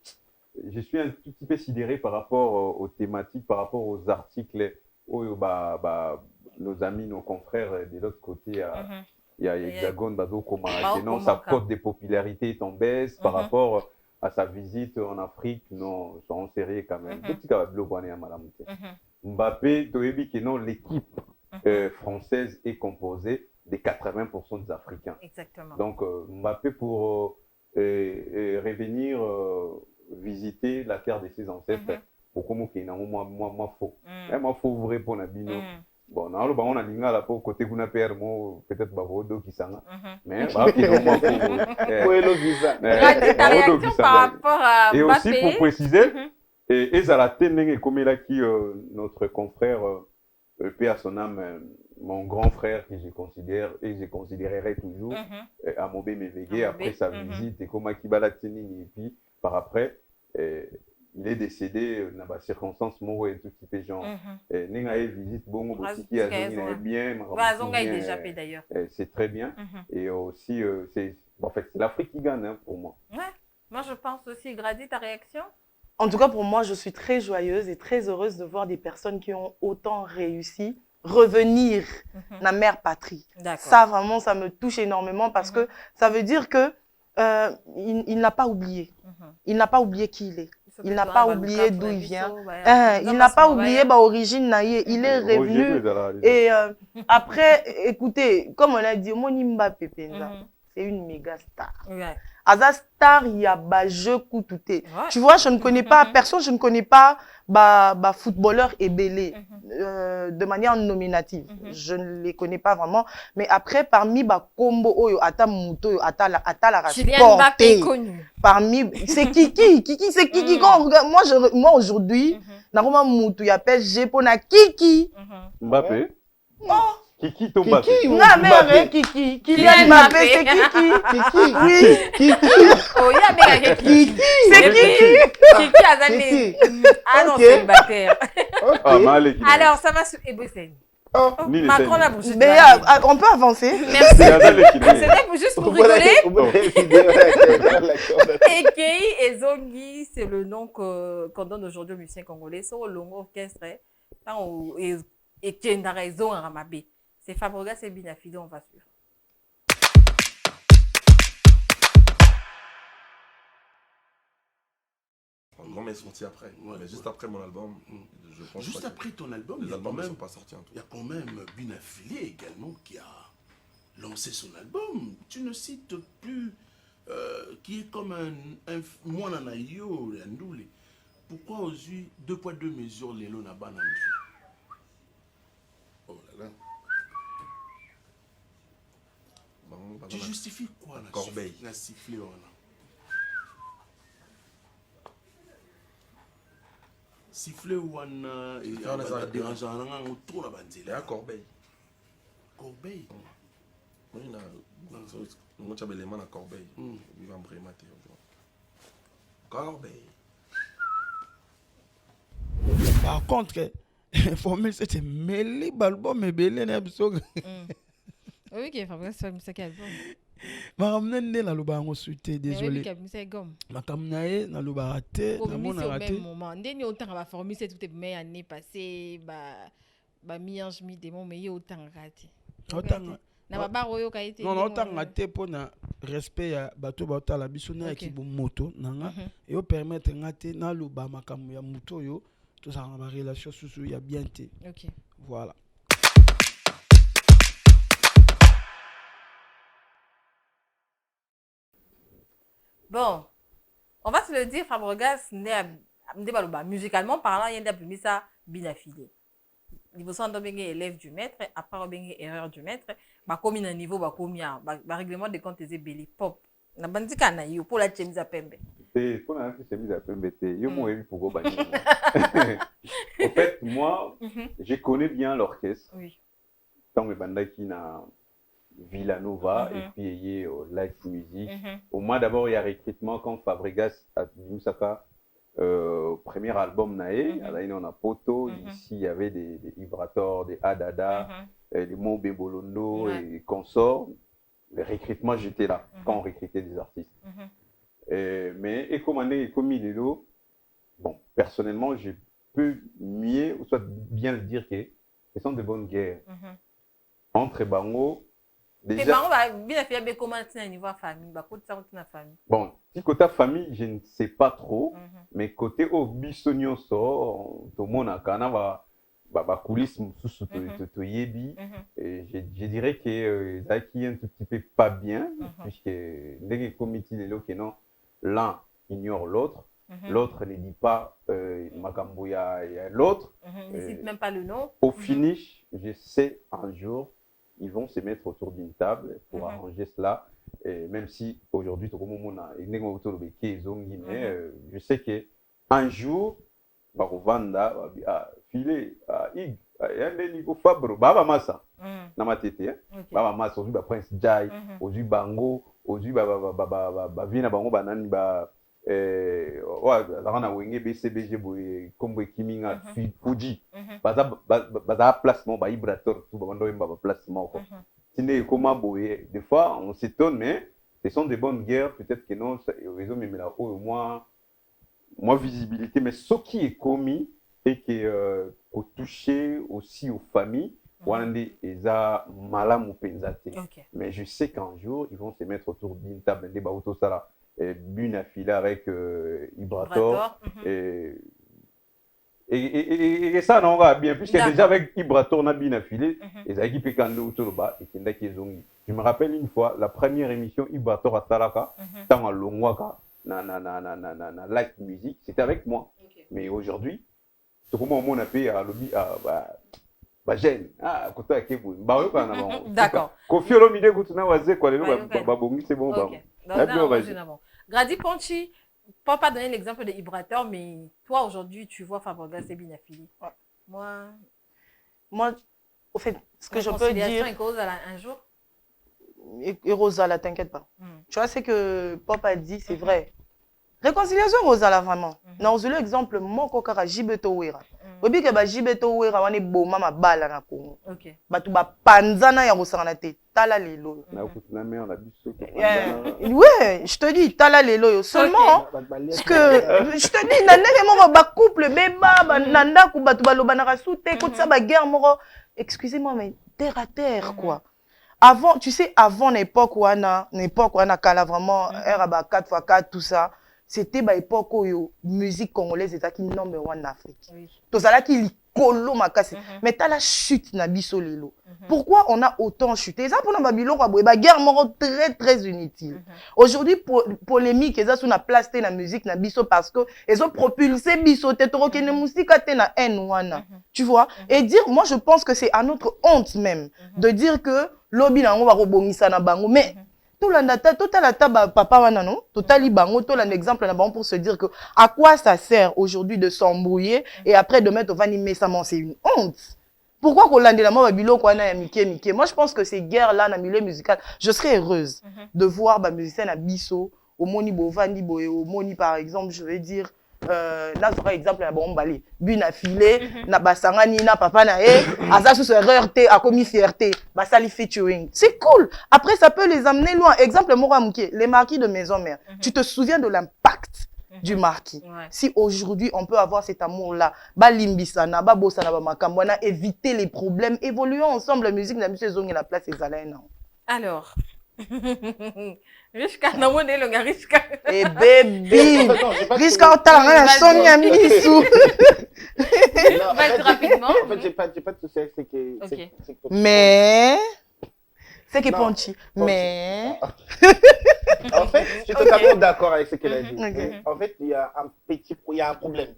suis un tout petit peu sidéré par rapport aux thématiques, par rapport aux articles où nos amis, nos confrères de l'autre côté, il y a Hexagone, sinon sa cote de popularité est en baisse par rapport à sa visite en Afrique. Non, sont sérieux quand même. Mbappé, l'équipe française est composée de 80% des Africains. Exactement. Donc Mbappé pour revenir visiter la terre de ses ancêtres, pourquoi moi faux. Moi faut vous répondre à Bino. Bon, on a l'ingénieur là pour côté qu'on a peut-être Barodo qui s'en mais ta réaction par rapport à Mbappé. Et aussi pour préciser, et Zalaten comme là qui notre confrère paix à son âme, mon grand frère que je considère et je considérerai toujours à Mobé Mévégué après sa visite et comme Akibalatini et puis par après il est décédé dans des circonstances moraux et tout petit peu genre n'enga visite bon qui a bien déjà fait d'ailleurs c'est très bien et aussi c'est en fait c'est l'Afrique qui gagne pour moi. Ouais, moi je pense aussi. Grady, ta réaction? En tout cas pour moi je suis très joyeuse et très heureuse de voir des personnes qui ont autant réussi revenir dans la mère patrie. Ça vraiment ça me touche énormément parce que ça veut dire que il n'a pas oublié. Il n'a pas oublié qui il est. Il n'a pas oublié d'où il vient. Il n'a pas oublié l'origine naïe. Il est revenu. Et après, écoutez, comme on a dit, Monimba Pepenza, c'est une méga star. Aza star, il y a jeu coutouté. Tu vois, je ne connais pas personne, je ne connais pas footballeur ébélé de manière nominative. Je ne les connais pas vraiment. Mais après, parmi combo oyo ata muto ata la rapporté. Parmi c'est Kiki c'est Kiki. Moi aujourd'hui, naroma muto ya PSG pour na Kiki. Mbappé. Kiki ton Mbappé. Non mais Kiki. Kylian Mbappé c'est Kiki. Oui. Kiki. Oh il y a Kiki. C'est Kiki Azane. Ah non c'est Mbappé. Alors ça va sur Eboussène. Macron a bougé. Mais on peut avancer. Merci. C'était juste pour rigoler. Ekei et Zongi, c'est le nom qu'on donne aujourd'hui aux musiciens congolais. C'est le long orchestre. Et Kendara et Zonga Ramabé. C'est Fabregas et Binafide, on va suivre. L'album est sorti après. Mais juste après mon album, je pense. Juste après ton album, les albums ne sont pas sortis en tout. Il y a quand même Binafide également qui a lancé son album. Tu ne cites plus qui est comme un Mwananayo, Ndoulé. Pourquoi aux yeux 2 poids 2 mesures les lots n'a pas Oh là là. Tu justifies quoi la Corbeille. La siffler siffler ou un dérangeant autour la banzille. À Corbeille. Corbeille. Oui, moi j'avais les mains à Corbeille. Il va me prémater. Corbeille. Par contre, formule c'était mêlé balbon mais belé n'a pas. Oui, qui est Fabrice Musique album. Ma ramène né la loba en souhaité désolé. Oui, Musique gomme. Ma kamnaé na loba raté, na mon raté. Au même moment, dès nous autant va former c'est toutes mes années passées ba mi-ange mi-démon mais il y a autant raté. Autant na baba royo ka été. Non, autant raté pour na respect ya bato ba la bisona ki bon moto nanga et au permettre raté na loba makamu ya moto yo tout ça en relation sous ya bien té. OK. Voilà. Bon, on va se le dire, Fabregas, musicalement parlant, il y a des ça Binafide. Il faut s'entendre bien élève du maître, après bien erreur du maître, bah comme un niveau, bah combien, bah règlement de compte des belly pop. Na bandi kana yo pour la chemise à pembe. C'est pour la chemise à pembe, yo mo evi pour go bani. En fait, moi, je connais bien l'orchestre. Oui. Tant que bandaki na Villanova et puis il y a Live Music. Au moins d'abord il y a recrutement quand Fabregas a Moussaka premier album naé, là on a Poto, ici il y avait des Vibrator, des Adada, des Mobé Bolondo et consorts. Le recrutement j'étais là quand on recrutait des artistes. Mais et comme il est là, bon personnellement je peux mieux ou soit bien le dire que ce sont de bonnes guerres entre Bango. Déjà, bon, si côté famille, je ne sais pas trop, mais côté au bisogno so, tout le monde a quand même coulisses sous yebi, et je dirais que ça qui est un tout petit peu pas bien, puisque dès que comité de l'un l'un ignore l'autre, l'autre ne dit pas Makambouya et l'autre, ne cite même pas le nom. Au finish, je sais un jour ils vont se mettre autour d'une table pour arranger cela. Et même si aujourd'hui, je sais qu'un jour, Barovanda va filer à Ig, il y a un niveau Fabre, Baba Massa, Namatete, Baba Massa, aujourd'hui, Prince Jai, aujourd'hui, Bango, aujourd'hui, Vina Bango, Banani, on a wenge BCBG comme Kiminga Fuji baza placement ba vibrator tout bando ba placement quoi sinon comment boyer des fois on s'étonne mais ce sont des bonnes guerres peut-être que non réseau mais là au moins visibilité mais ce qui est commis et que au toucher aussi aux familles Wande eza malamu penzate mais je sais qu'un jour ils vont se mettre autour d'une table de baoto sala Bunafile avec Ibrator. Et ça, on va bien, puisque déjà avec Ibrator, on a Bunafile, et ça équipe Kando Utoloba, et Kendaki Zongi. Je me rappelle une fois, la première émission Ibrator à Talaka, dans Longwaka, na live music, c'était avec moi. Mais aujourd'hui, c'est comment on a payé à lobby à Bajen. Ah, côté à Kébou. D'accord. Kofi Olomide, Koutuna Wazé, quoi, c'est bon. Grady Ponchi, pour pas donner l'exemple de Ibrator, mais toi aujourd'hui, tu vois Fabriga c'est bien affilié. Moi, au fait, ce que je peux dire. Et Rosala un jour. Et Rosala, t'inquiète pas. Tu vois, c'est que Pop a dit, c'est vrai. Réconciliation Rosala vraiment. Non, c'est l'exemple mon kokara Jibeto Wera. Obi ke ba Jibeto Wera wane boma ma bala na Congo. OK. Batu ba panzana ya Rosala te tala lelo. Na kutuna me on a biso. Ouais, je te dis tala lelo seulement parce que je te dis na ndenge moko ba couple beba ba nanda ku batu ba loba na rasute ko tsa ba guerre moko. Excusez-moi mais terre à terre quoi. Avant, tu sais avant l'époque où on a kala vraiment era ba 4x4 tout ça. C'était à l'époque où la musique congolaise était numéro 1 en Afrique. Tout ça là qui likolo makasi. Mais t'as la chute na biso lelo. Pourquoi on a autant chuté? Ça pour na babilo kwa boye ba guerre moko très très inutile. Aujourd'hui polémique eza sur na place te na musique na biso parce que ils ont propulsé biso te toro kene musique te na N1. Tu vois? Et dire moi je pense que c'est à notre honte même de dire que lobby na ngo ba robongisa na bango mais papa wana non totali bango to un exemple na bango pour se dire que à quoi ça sert aujourd'hui de s'embrouiller et après de mettre au vani méchamment c'est une honte. Pourquoi qu'on lande la moi babilo ko na ya mike moi je pense que ces guerres là dans le milieu musical je serais heureuse de voir ba musicien na biso au moni bovandi boye au moni par exemple je vais dire là par exemple na bombali Bunafile na basangani na papa na aza sous erreur te a commis fierté basali featuring c'est cool après ça peut les amener loin exemple Mora Mouké les marquis de maison mère tu te souviens de l'impact du marquis si aujourd'hui on peut avoir cet amour là ba limbisana ba bosana ba makambwana éviter les problèmes évoluons ensemble la musique na biso zongi la place ezalena alors Rishka, non, on est le gars Rishka. Eh bébé, Rishka, t'as rien, Sonia Missou. Vas-y rapidement. En fait, j'ai pas tout ça, c'est que. Mais. C'est que Ponchi. Mais. En fait, je suis totalement d'accord avec ce qu'elle a dit. En fait, il y a un problème.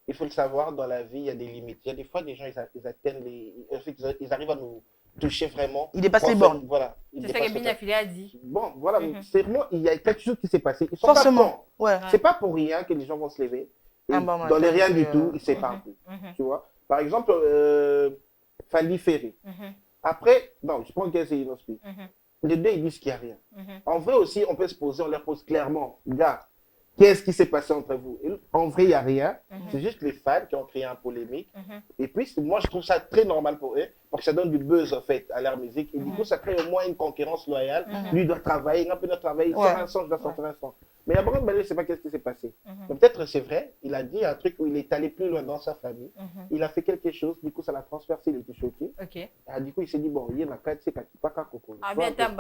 Il faut le savoir, dans la vie, il y a des limites. Il y a des fois, des gens, ils atteignent ils arrivent à nous toucher vraiment. Il dépasse les bornes. Voilà. C'est ce que Bunafile a dit. Bon, voilà, c'est vraiment, il y a quelque chose qui s'est passé. Ils sont forcément. Ouais. C'est pas pour rien que les gens vont se lever. Dans les rien du tout, ils s'épargnent. Tu vois. Par exemple, Fali Ferry. Après, non, je prends Gaz et Inospi. Les deux, ils disent qu'il n'y a rien. En vrai aussi, on peut se poser, on leur pose clairement, gars, qu'est-ce qui s'est passé entre vous? En vrai, il n'y a rien. C'est juste les fans qui ont créé un polémique. Et puis, moi, je trouve ça très normal pour eux, pour que ça donne du buzz, en fait, à leur musique. Et du coup, ça crée au moins une concurrence loyale. Lui, il doit travailler, il doit travailler. Sur un son, je dois sortir un son. Mais la bonne je ne sais pas qu'est-ce qui s'est passé. Peut-être c'est vrai, il a dit un truc où il est allé plus loin dans sa famille. Il a fait quelque chose, du coup, ça l'a transpercé, il était choqué. Et du coup, il s'est dit, bon, il y a une carte, c'est qu'il n'y a pas de ah, mais attends,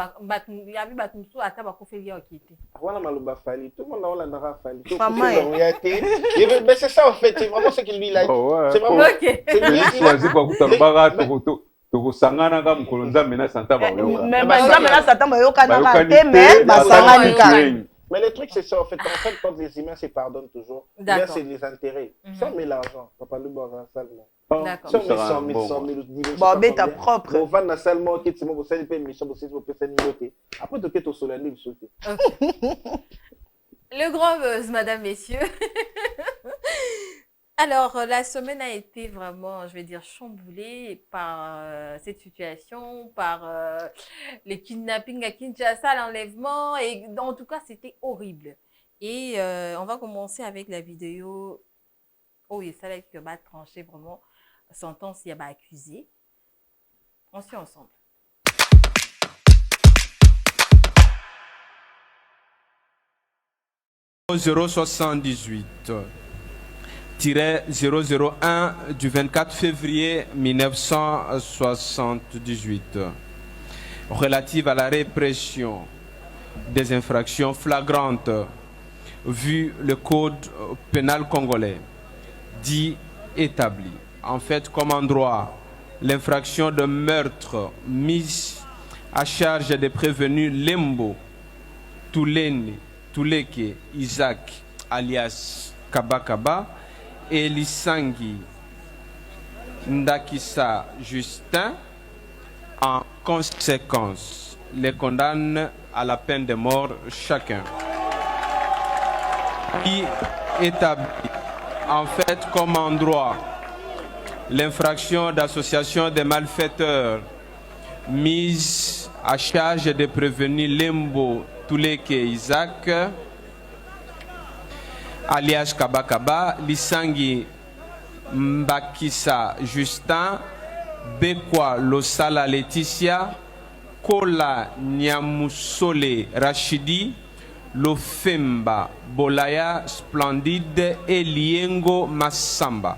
il y a vu Batumso, attends, il y a un qui voilà, Malouba Fali, tout le monde a un Fali. Mais c'est ça, en fait, c'est vraiment ce qu'il lui a dit. C'est vraiment. Tokosangana nga mukolo nzambe na santa bayoka. Mais nzambe na santa bayoka na te mais basangani ka. Mais le truc c'est ça en fait quand les humains se pardonnent toujours, bien c'est les intérêts. Ça met l'argent, papa le bon salement. D'accord. Ça met 100 000 bon mais ta propre. On va na salement qui c'est mon salut paye mission pour noter. Après tu es au soleil vous sauter. Le grand buzz mesdames messieurs. Alors, la semaine a été vraiment, je vais dire, chamboulée par cette situation, par les kidnappings à Kinshasa, l'enlèvement, et en tout cas, c'était horrible. Et on va commencer avec la vidéo. Oh, il fallait que va trancher vraiment sentence, il y a accusé. On suit ensemble. « 078 001 du 24 février 1978 relative à la répression des infractions flagrantes vu le code pénal congolais dit établi. En fait, comme en droit, l'infraction de meurtre mise à charge des prévenus Lembo, Tuleke, Isaac, alias Kabakaba, et Lisangi Ndakisa Justin, en conséquence, les condamne à la peine de mort chacun. Qui établit, en fait, comme en droit, l'infraction d'association des malfaiteurs mise à charge de prévenir Lembo Tuleke Isaac, alias Kabakaba, Lisangi Mbakisa Justin, Bekwa Losala Laetitia, Kola Nyamusole Rachidi, Lofemba Bolaya Splendide et Liengo Massamba.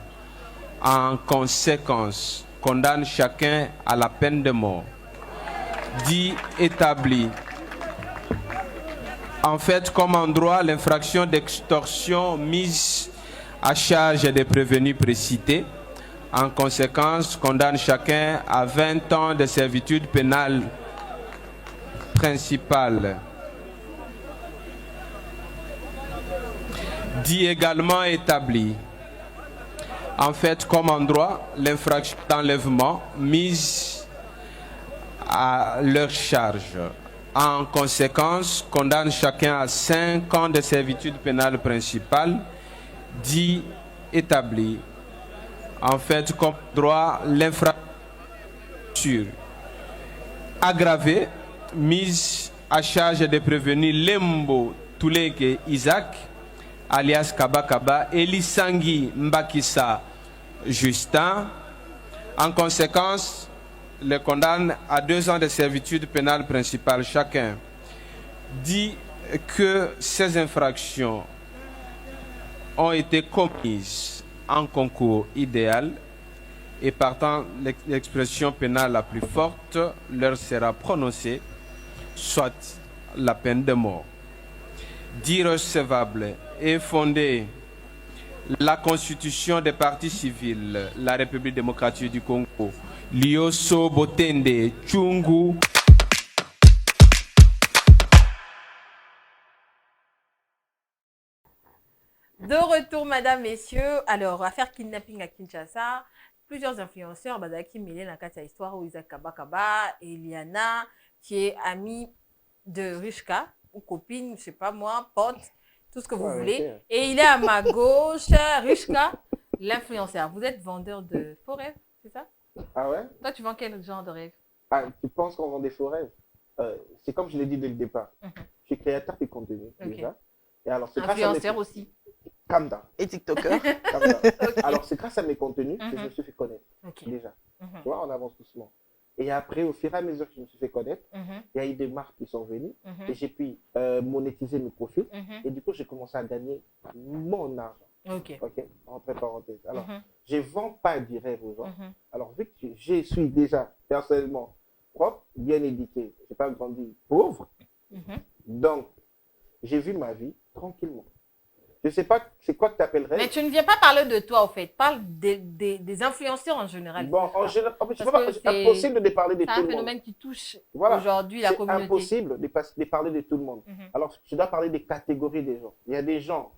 En conséquence, condamne chacun à la peine de mort. Dit établi. En fait, comme en droit, l'infraction d'extorsion mise à charge des prévenus précités. En conséquence, condamne chacun à 20 ans de servitude pénale principale. Dit également établi. En fait, comme en droit, l'infraction d'enlèvement mise à leur charge. En conséquence, condamne chacun à 5 ans de servitude pénale principale, dit établi. En fait, comme droit, l'infraction aggravée mise à charge de prévenir Lembo Tuleke Isaac, alias Kabakaba, et Lisangi Mbakisa Justin. En conséquence, les condamne à 2 ans de servitude pénale principale chacun. Dit que ces infractions ont été commises en concours idéal et partant l'expression pénale la plus forte leur sera prononcée, soit la peine de mort. Dit recevable et fondée la constitution des partis civils, la République démocratique du Congo, Lioso Botende Tchungu. De retour, madame, messieurs. Alors, affaire kidnapping à Kinshasa. Plusieurs influenceurs, Badaki Mélé, dans la histoire où Isaac Kabakaba, Eliana, qui est amie de Rishka, ou copine, je ne sais pas moi, pote, tout ce que vous voulez. Okay. Et il est à ma gauche, Rishka, l'influenceur. Vous êtes vendeur de faux rêves, c'est ça? Ah ouais? Toi, tu vends quel genre de rêve? Ah, tu penses qu'on vend des faux rêves? C'est comme je l'ai dit dès le départ. Je suis créateur de contenu, déjà. Et alors, c'est influenceur aussi. Kamda. Et TikToker. Okay. Alors, c'est grâce à mes contenus que je me suis fait connaître, déjà. Tu vois, on avance doucement. Et après, au fur et à mesure que je me suis fait connaître, il y a eu des marques qui sont venues et j'ai pu monétiser mes profils. Et du coup, j'ai commencé à gagner mon argent. Ok. Entre parenthèses. Alors, je ne vends pas du rêve aux gens. Alors, vu que je suis déjà personnellement propre, bien éduqué, je n'ai pas grandi pauvre, donc j'ai vu ma vie tranquillement. Je ne sais pas c'est quoi que tu appellerais. Mais tu ne viens pas parler de toi, au fait. Parle des influenceurs en général. Bon, en général, c'est impossible de parler de tout le monde. C'est un phénomène qui touche aujourd'hui la communauté. C'est impossible de parler de tout le monde. Alors, je dois parler des catégories des gens. Il y a des gens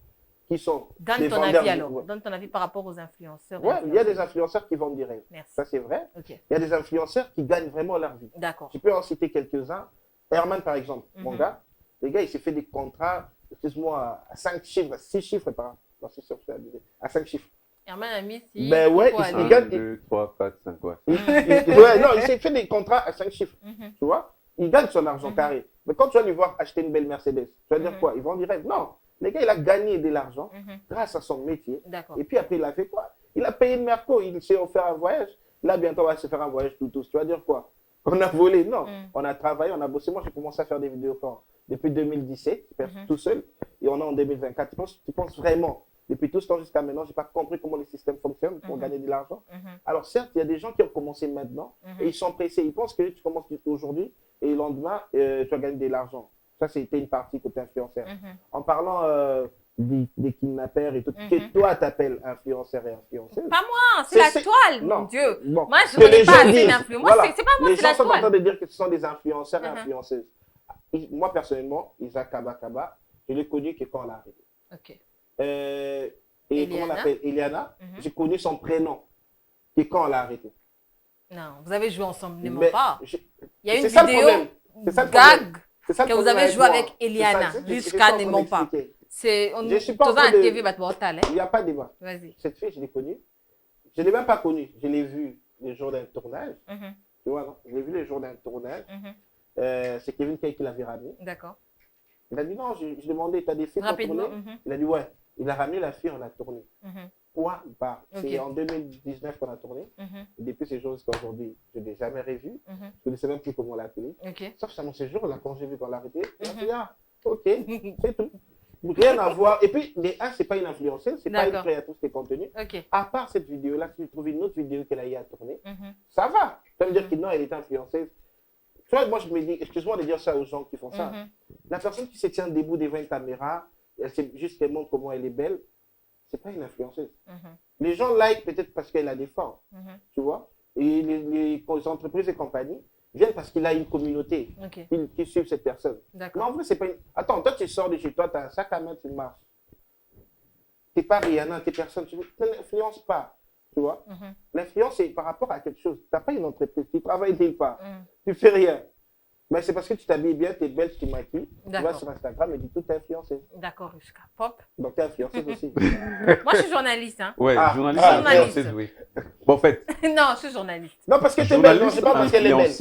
qui sont des vendeurs. Donne ton avis par rapport aux influenceurs. Oui, il y a des influenceurs qui vendent du rêve. Merci. Ça, c'est vrai. Il y a des influenceurs qui gagnent vraiment leur vie. D'accord. Je peux en citer quelques-uns. Herman, par exemple, mon gars. Le gars, il s'est fait des contrats, excuse-moi, à 5 chiffres, 6 chiffres par an. Non, c'est sûr que c'est abusé. À 5 chiffres. Herman a mis 6. Ben ouais, il gagne. 2, 3, 4, 5, ouais. Ouais, non, il s'est fait des contrats à 5 chiffres. Tu vois? Il gagne son argent carré. Mais quand tu vas lui voir acheter une belle Mercedes, tu vas dire quoi? Ils vont dire non. Le gars, il a gagné de l'argent grâce à son métier. Et puis après, il a fait quoi? Il a payé le Merco, il s'est offert un voyage. Là, bientôt, on va se faire un voyage tous. Tu vas dire quoi? On a volé? Non. On a travaillé, on a bossé. Moi, j'ai commencé à faire des vidéos depuis 2017, tout seul. Et on est en 2024. Tu penses vraiment, depuis tout ce temps jusqu'à maintenant, je n'ai pas compris comment le système fonctionne pour gagner de l'argent. Alors certes, il y a des gens qui ont commencé maintenant et ils sont pressés. Ils pensent que tu commences aujourd'hui et le lendemain, tu vas gagner de l'argent. Ça, c'était une partie côté influenceur. En parlant des kidnappeurs et tout, que toi, t'appelles influenceur et influenceuse. Pas moi, c'est la toile, mon Dieu. Bon, moi, je ne connais pas assez d'influenceurs. Moi, voilà. c'est pas moi, c'est la toile. Les gens sont en train de dire que ce sont des influenceurs et influenceuses. Moi, personnellement, Isaac Kaba, je l'ai connu que quand on l'a arrêté. Ok. Et comment on l'appelle, Eliana, j'ai connu son prénom que quand on l'a arrêté. Non, vous avez joué ensemble, ne Mais pas. Il y a une ça vidéo gag que vous avez joué avec Eliana, jusqu'à ne pas. C'est je suis pas en train de... TV, il n'y a pas de débat. Vas-y. Cette fille, je l'ai connue. Je ne l'ai même pas connue. Je l'ai vue les jours d'un tournage. Tu vois, non? Je l'ai vue les jours d'un tournage. C'est Kevin Kay qui l'avait ramené. D'accord. Il a dit non, je demandais, tu as des filles pour tourner? Il a dit ouais. Il a ramené la fille, on a tourné. Point barre. C'est en 2019 qu'on a tourné. Et depuis ces jours jusqu'à aujourd'hui, je ne l'ai jamais revu. Je ne sais même plus comment on l'a appelé. Sauf que mon séjour, là, quand j'ai vu qu'on l'a arrêté, je me suis dit, ah, ok, c'est tout. Rien à voir. Et puis, c'est pas une influenceuse, c'est pas une créatrice de contenu. À part cette vidéo-là, si tu trouves une autre vidéo qu'elle a eu à tourner, ça va. Ça veut dire que non, elle est influenceuse. Tu vois, moi, je me dis, excuse-moi de dire ça aux gens qui font ça. La personne qui se tient debout devant une caméra, elle sait juste qu'elle montre comment elle est belle, c'est pas une influenceuse. Les gens like peut-être parce qu'elle a des formes, tu vois. Et les entreprises et compagnies viennent parce qu'il a une communauté qui suit cette personne. Mais en vrai, c'est pas une... Attends, toi, tu sors de chez toi, tu as un sac à main, tu marches. Tu n'es pas Rihanna, tu n'es personne, tu n'influences pas, tu vois. L'influence, c'est par rapport à quelque chose. Tu n'as pas une entreprise, tu travailles nulle part, tu fais rien. Mais c'est parce que tu t'habilles bien, tu es belle, tu maquilles. Tu vas sur Instagram et dis tout est influencé. D'accord, Ruska. Pop. Donc tu es influenceuse aussi. Moi, je suis journaliste. Hein. Ouais, journaliste. Oui. Bon, en fait. Non, je suis journaliste. Non, parce que tu es belle, non, c'est pas parce qu'elle est belle.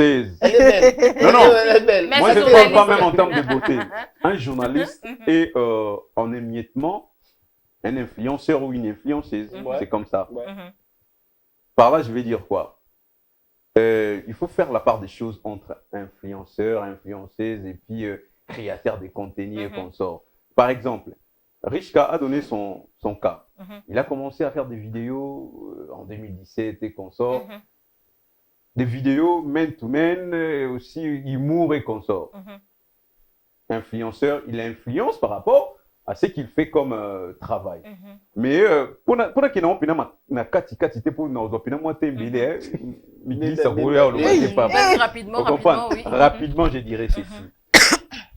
Elle est belle. Non, elle est belle. Moi, je ne parle pas même en termes de beauté. Un journaliste est en émiettement un influenceur ou une influenceuse. C'est comme ça. Par là, je vais dire quoi? Il faut faire la part des choses entre influenceurs, influenceuses et puis créateurs de contenu et consorts. Par exemple, Richka a donné son cas. Il a commencé à faire des vidéos en 2017 et consorts. Des vidéos man-to-man, aussi humour et consorts. Influenceur, il influence par rapport à ce qu'il fait comme travail. Mais pour qu'il ait na kati pour nous opinions moi t'embêter rapidement je dirais ceci.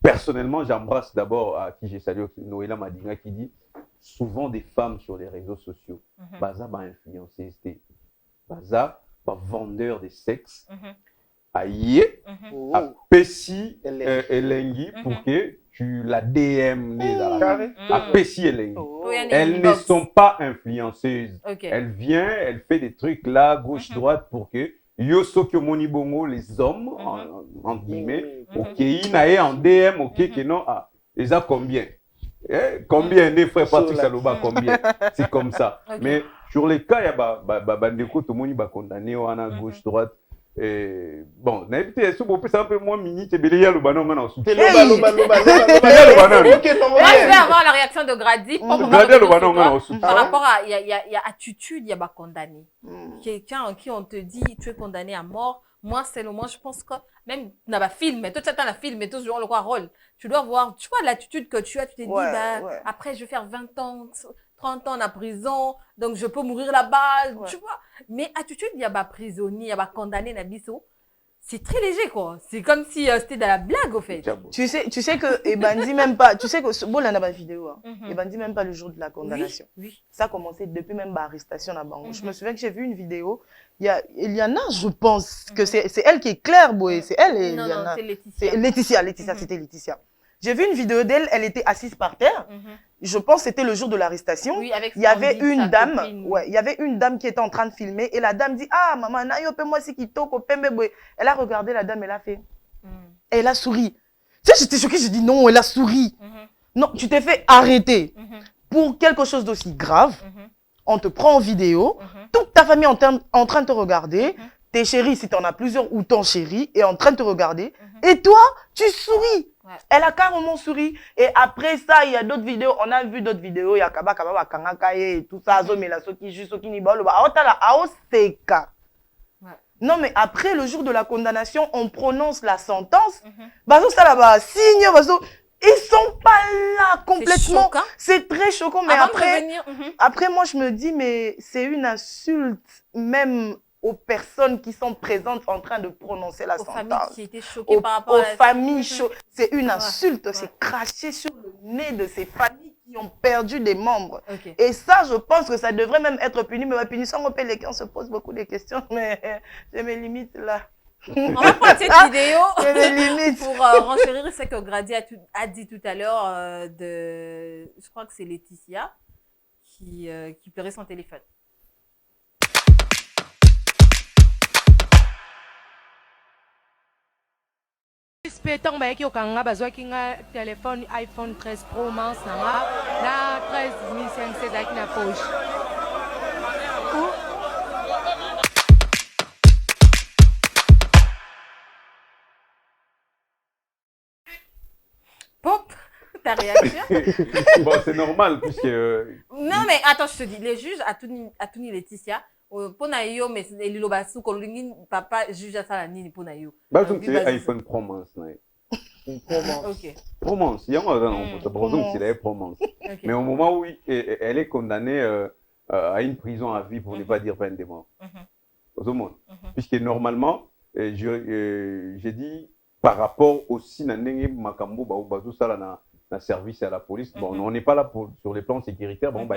Personnellement, j'embrasse d'abord à qui j'ai salué Noéla Madinga qui dit souvent des femmes sur les réseaux sociaux baza ba influenceuse baza ba vendeur de sexe aïe a pessi elengi pour que tu la DM à pessi elengi. Elles ne sont pas influenceuses. Elle vient, elle fait des trucs là, gauche, droite pour que Yoso Kyomoni Bongo, les hommes, en guillemets, ok, inae en DM, ok, que non, ah, ils ont combien? Combien des frères Patrick Saloba, combien? C'est comme ça. Mais sur les cas, il y a Bandeko, tout le monde va condamner, on a gauche, droite. Bon, c'est un peu moins mini, c'est bien le banon en sous. Moi, je vais avoir la réaction de Grady par rapport à il y a attitude, il y a condamné. Quelqu'un en qui on te dit tu es condamné à mort. Moi, c'est le moment, je pense que même dans la film, tout ça dans la film, et tout ce genre le rôle, tu dois voir, tu vois l'attitude que tu as, tu te dis, après je vais faire 20 ans. 30 ans en prison, donc je peux mourir là-bas, tu vois. Mais attitude, il y a pas prisonnier, il y a pas condamné, c'est très léger, quoi. C'est comme si c'était de la blague, au fait. Tu sais que Ebandi même pas, tu sais que bon, là, on a pas vidéo, hein. Ebandi même pas le jour de la condamnation. Oui. Ça a commencé depuis même l'arrestation à Bango. Je me souviens que j'ai vu une vidéo, il y en a, je pense, que c'est elle qui est Claire, boy, c'est elle et non, c'est Laetitia. Laetitia, c'était Laetitia. J'ai vu une vidéo d'elle, elle était assise par terre. Je pense que c'était le jour de l'arrestation. Oui, avec il y avait une dame, il y avait une dame qui était en train de filmer et la dame dit ah maman nayo pe moi si kitoko pembe boy. Elle a regardé la dame, elle a fait elle a souri. Tu sais, j'étais choquée, j'ai dit non, elle a souri. Non, tu t'es fait arrêter pour quelque chose d'aussi grave. On te prend en vidéo, toute ta famille en train de te regarder. Tes chéris, si tu en as plusieurs, ou ton chéri, est en train de te regarder. Et toi, tu souris. Elle a carrément souri. Et après ça, il y a d'autres vidéos. On a vu d'autres vidéos. Il y a Kaba Kangakaye et tout ça. Mais la soki juste soki ni balo. Aotala aoseka. Non, mais après, le jour de la condamnation, on prononce la sentence. Bazo, ça là-bas, signe, bazo. Ils sont pas là complètement. C'est très choquant. Mais après, moi, je me dis, mais c'est une insulte même aux personnes qui sont présentes en train de prononcer la sentence. Aux familles qui étaient choquées par rapport à la... familles choquées. C'est une insulte. C'est cracher sur le nez de ces familles qui ont perdu des membres. Et ça, je pense que ça devrait même être puni. Mais la punition, on se pose beaucoup de questions. Mais j'ai mes limites là. On va prendre cette vidéo pour renchérir ce que Grady a dit tout à l'heure je crois que c'est Laetitia qui pleurait son téléphone. Tant que yo kanga bazwaki nga téléphone iPhone 13 Pro Max na 13500 daki na poche. Pop, ta réaction? Bon, c'est normal puisque... Non mais attends, je te dis, les juges à Tuni Laetitia, pour naïo mais les lobasu kolingin papa juge à ça la nini pour naïo. Bah donc c'est iPhone Pro Max naï. Ok. Pro Max, il y a donc c'est la Pro Max. Mais au moment où elle est condamnée à une prison à vie pour ne pas dire peine de mort. Au monde. Puisque normalement, j'ai dit par rapport aussi à Makambo bazo sala na service à la police. Bon, on n'est pas là sur les plans sécuritaires. Bon,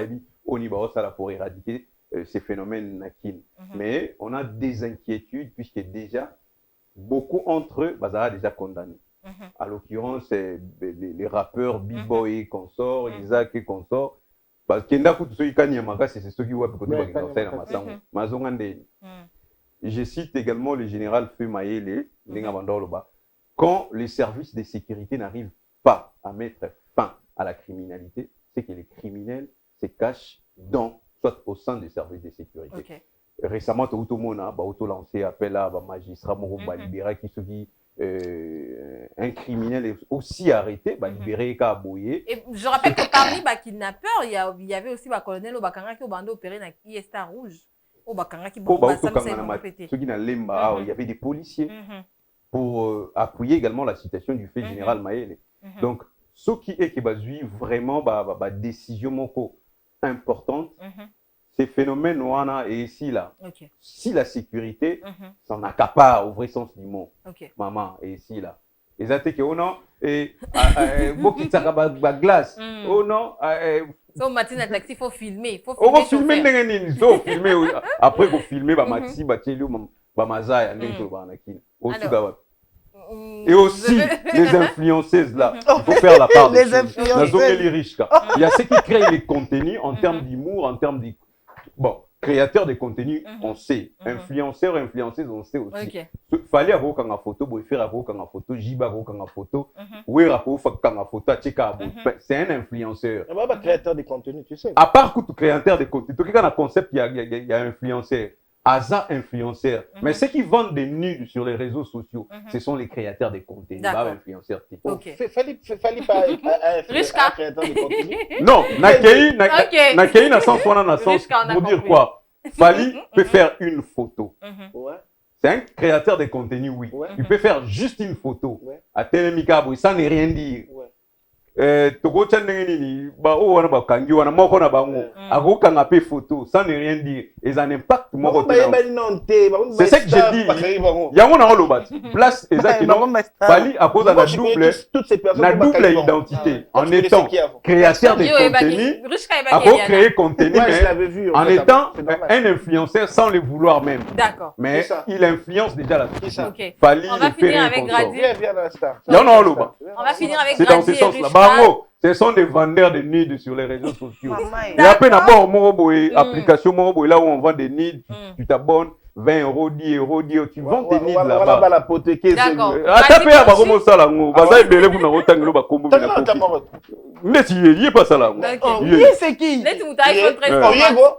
on y va ça pour éradiquer ces phénomènes nakin. Mais on a des inquiétudes puisque déjà beaucoup entre eux sont déjà condamnés. À l'occurrence, les rappeurs B-Boy et consorts, Isaac et consorts. Parce que c'est ceux qui voient je cite également le général Feu Mayele, quand les services de sécurité n'arrivent pas à mettre fin à la criminalité, c'est que les criminels se cachent soit au sein des services de sécurité. Récemment, tout le monde a lancé appel à un magistrat libéré qui un criminel est aussi arrêté, libéré qu'à Boye. Et je rappelle que parmi les kidnappeurs, il y avait aussi le colonel Obakanga qui a opéré dans l'ISTA rouge. Obakanga qui il y avait des policiers pour appuyer également la citation du fait général Mayele. Donc, ce qui est qui va suivre vraiment la décision importante, ces phénomènes et ici là, si la sécurité s'en accapare au vrai sens du mot, maman et ici là, les attaques oh non et beaucoup de ça glace oh non so matin à taxi faut filmer filmer après faut filmer maxi mazaya et aussi les influenceuses là, il faut faire la part des choses. Il y a ceux qui créent les contenus en termes d'humour, en termes de... Bon, créateurs de contenu, on sait. Influenceurs, influenceuses, on sait aussi. Fallait avoir une photo, pour faire une photo, Jiba avoir une photo, ou faire une photo, c'est un influenceur. Il y a un créateur de contenu, tu sais. À part tout créateur de contenu, tout cas, dans le concept, il y a un influenceur. Asa influenceurs. Mais ceux qui vendent des nudes sur les réseaux sociaux, ce sont les créateurs de contenu, pas influenceurs. Fallait pas un créateur de contenu. Non, Nakei n'a sens pour dire quoi? Fali peut faire une photo. C'est un créateur de contenu, oui. Il peut faire juste une photo. À Télémika, ça n'est rien dire. Togo Tchandengeni, photo, ça n'est rien dire. Et ça n'impacte mon c'est ce que j'ai dit. Il y a un place Fali à cause de la double identité. En étant créateur de contenu, créer contenu, en étant un influenceur sans le vouloir même. D'accord. Mais il influence déjà la société. Fali le faire avec Grady. On va finir avec Grady. C'est dans ce sens-là. Ce sont des vendeurs de nids sur les réseaux sociaux. Et après, d'abord, application là où on vend des nids, tu t'abonnes, 20 €, 10 €, tu vends tes nids là-bas. D'accord. Attapez à Baromo Salango, Bazaï Belé, vous n'avez pas de combo. Mais tu y es pas Salango. C'est qui?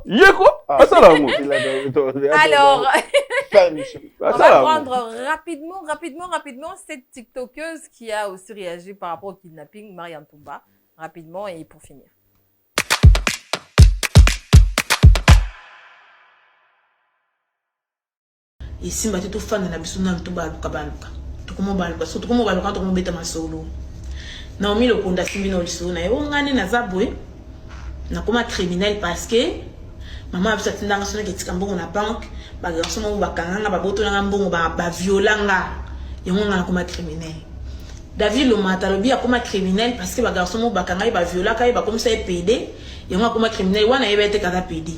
Yego? Pas Salango. Alors, on va prendre rapidement cette TikTokeuse qui a aussi réagi par rapport au kidnapping, Marianne Toumba. Rapidement et pour finir. et simba te to fan na biso na to baluka to komo baluka so to komo baluka to komo beta masolo Naomi le konda simbi no liso na yo ngani na zabwe na koma criminel parce que maman a besoin de ndanga sona ke tikambongo na banque ba garçon mo bakanga ba boto na mbongo ba violanga yango ngana koma criminel David le matalobi a koma criminel parce que ba garçon mo bakanga ba violaka ba comme ça PD yango koma criminel wana yebete kaza PD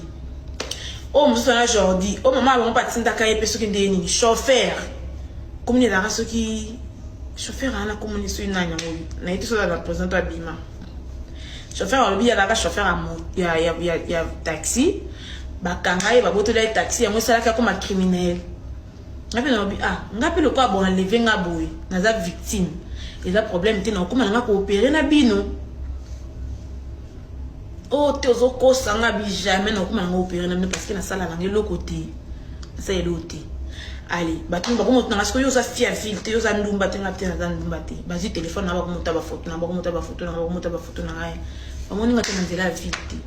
Oh musana Jordi oh maman ba pas tinda ka yepe soki ndeni chauffeur comme ni la race qui chauffeur ana comme ni so inanya na été so la présidente Abima chauffeur lobi ya la chauffeur a ya taxi bakanga ba boto la taxi yango sala ka comme criminel ngapi na lobi ngapi le quoi bon enlever nga boy na za victime et là problème était na comment nga coopérer na bino oh tezo ko sanga bi jamais na comment nga opérer na parce que na sala na ngelo côté ça est l'autre allez batumba ba komo na yo za fia filtre yo za ndumba te ngapte na za ndumba te bazi téléphone na ba komo ta ba photo na ba komo ta ba photo na ba komo ta ba photo na ngai ba moni ngate na nzela filtre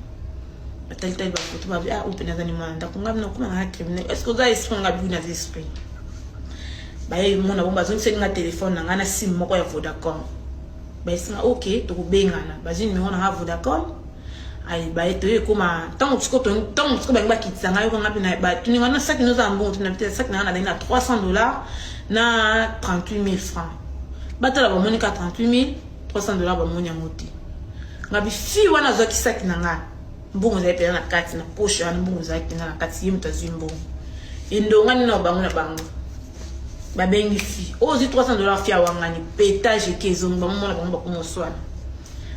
batalita ba photo ba open na za ni manda ko ngam na kuma na criminel est-ce que za esprit ngabi na esprit ba ye mona bomba zo nse nga téléphone na ngana sim moko ya Vodacom ba isina OK to ko bengana bazi numéro na Vodacom ai ba eto e koma tant ko ba kitanga yo ngapi na ba tuninga na sac nous ambon tu na peut-être sac na na $300 na 38,000 francs batala ba monika 38,000 $300 ba monya moti ngabi fi wana zo ki sac na nga mbongo za pena na kati na poche wana mbongo za pena na kati yimta zimbo endo ngani na bango na bango ba bengi fi ozi $300 fi awangani pétage kezo ba mona bango ba komoswana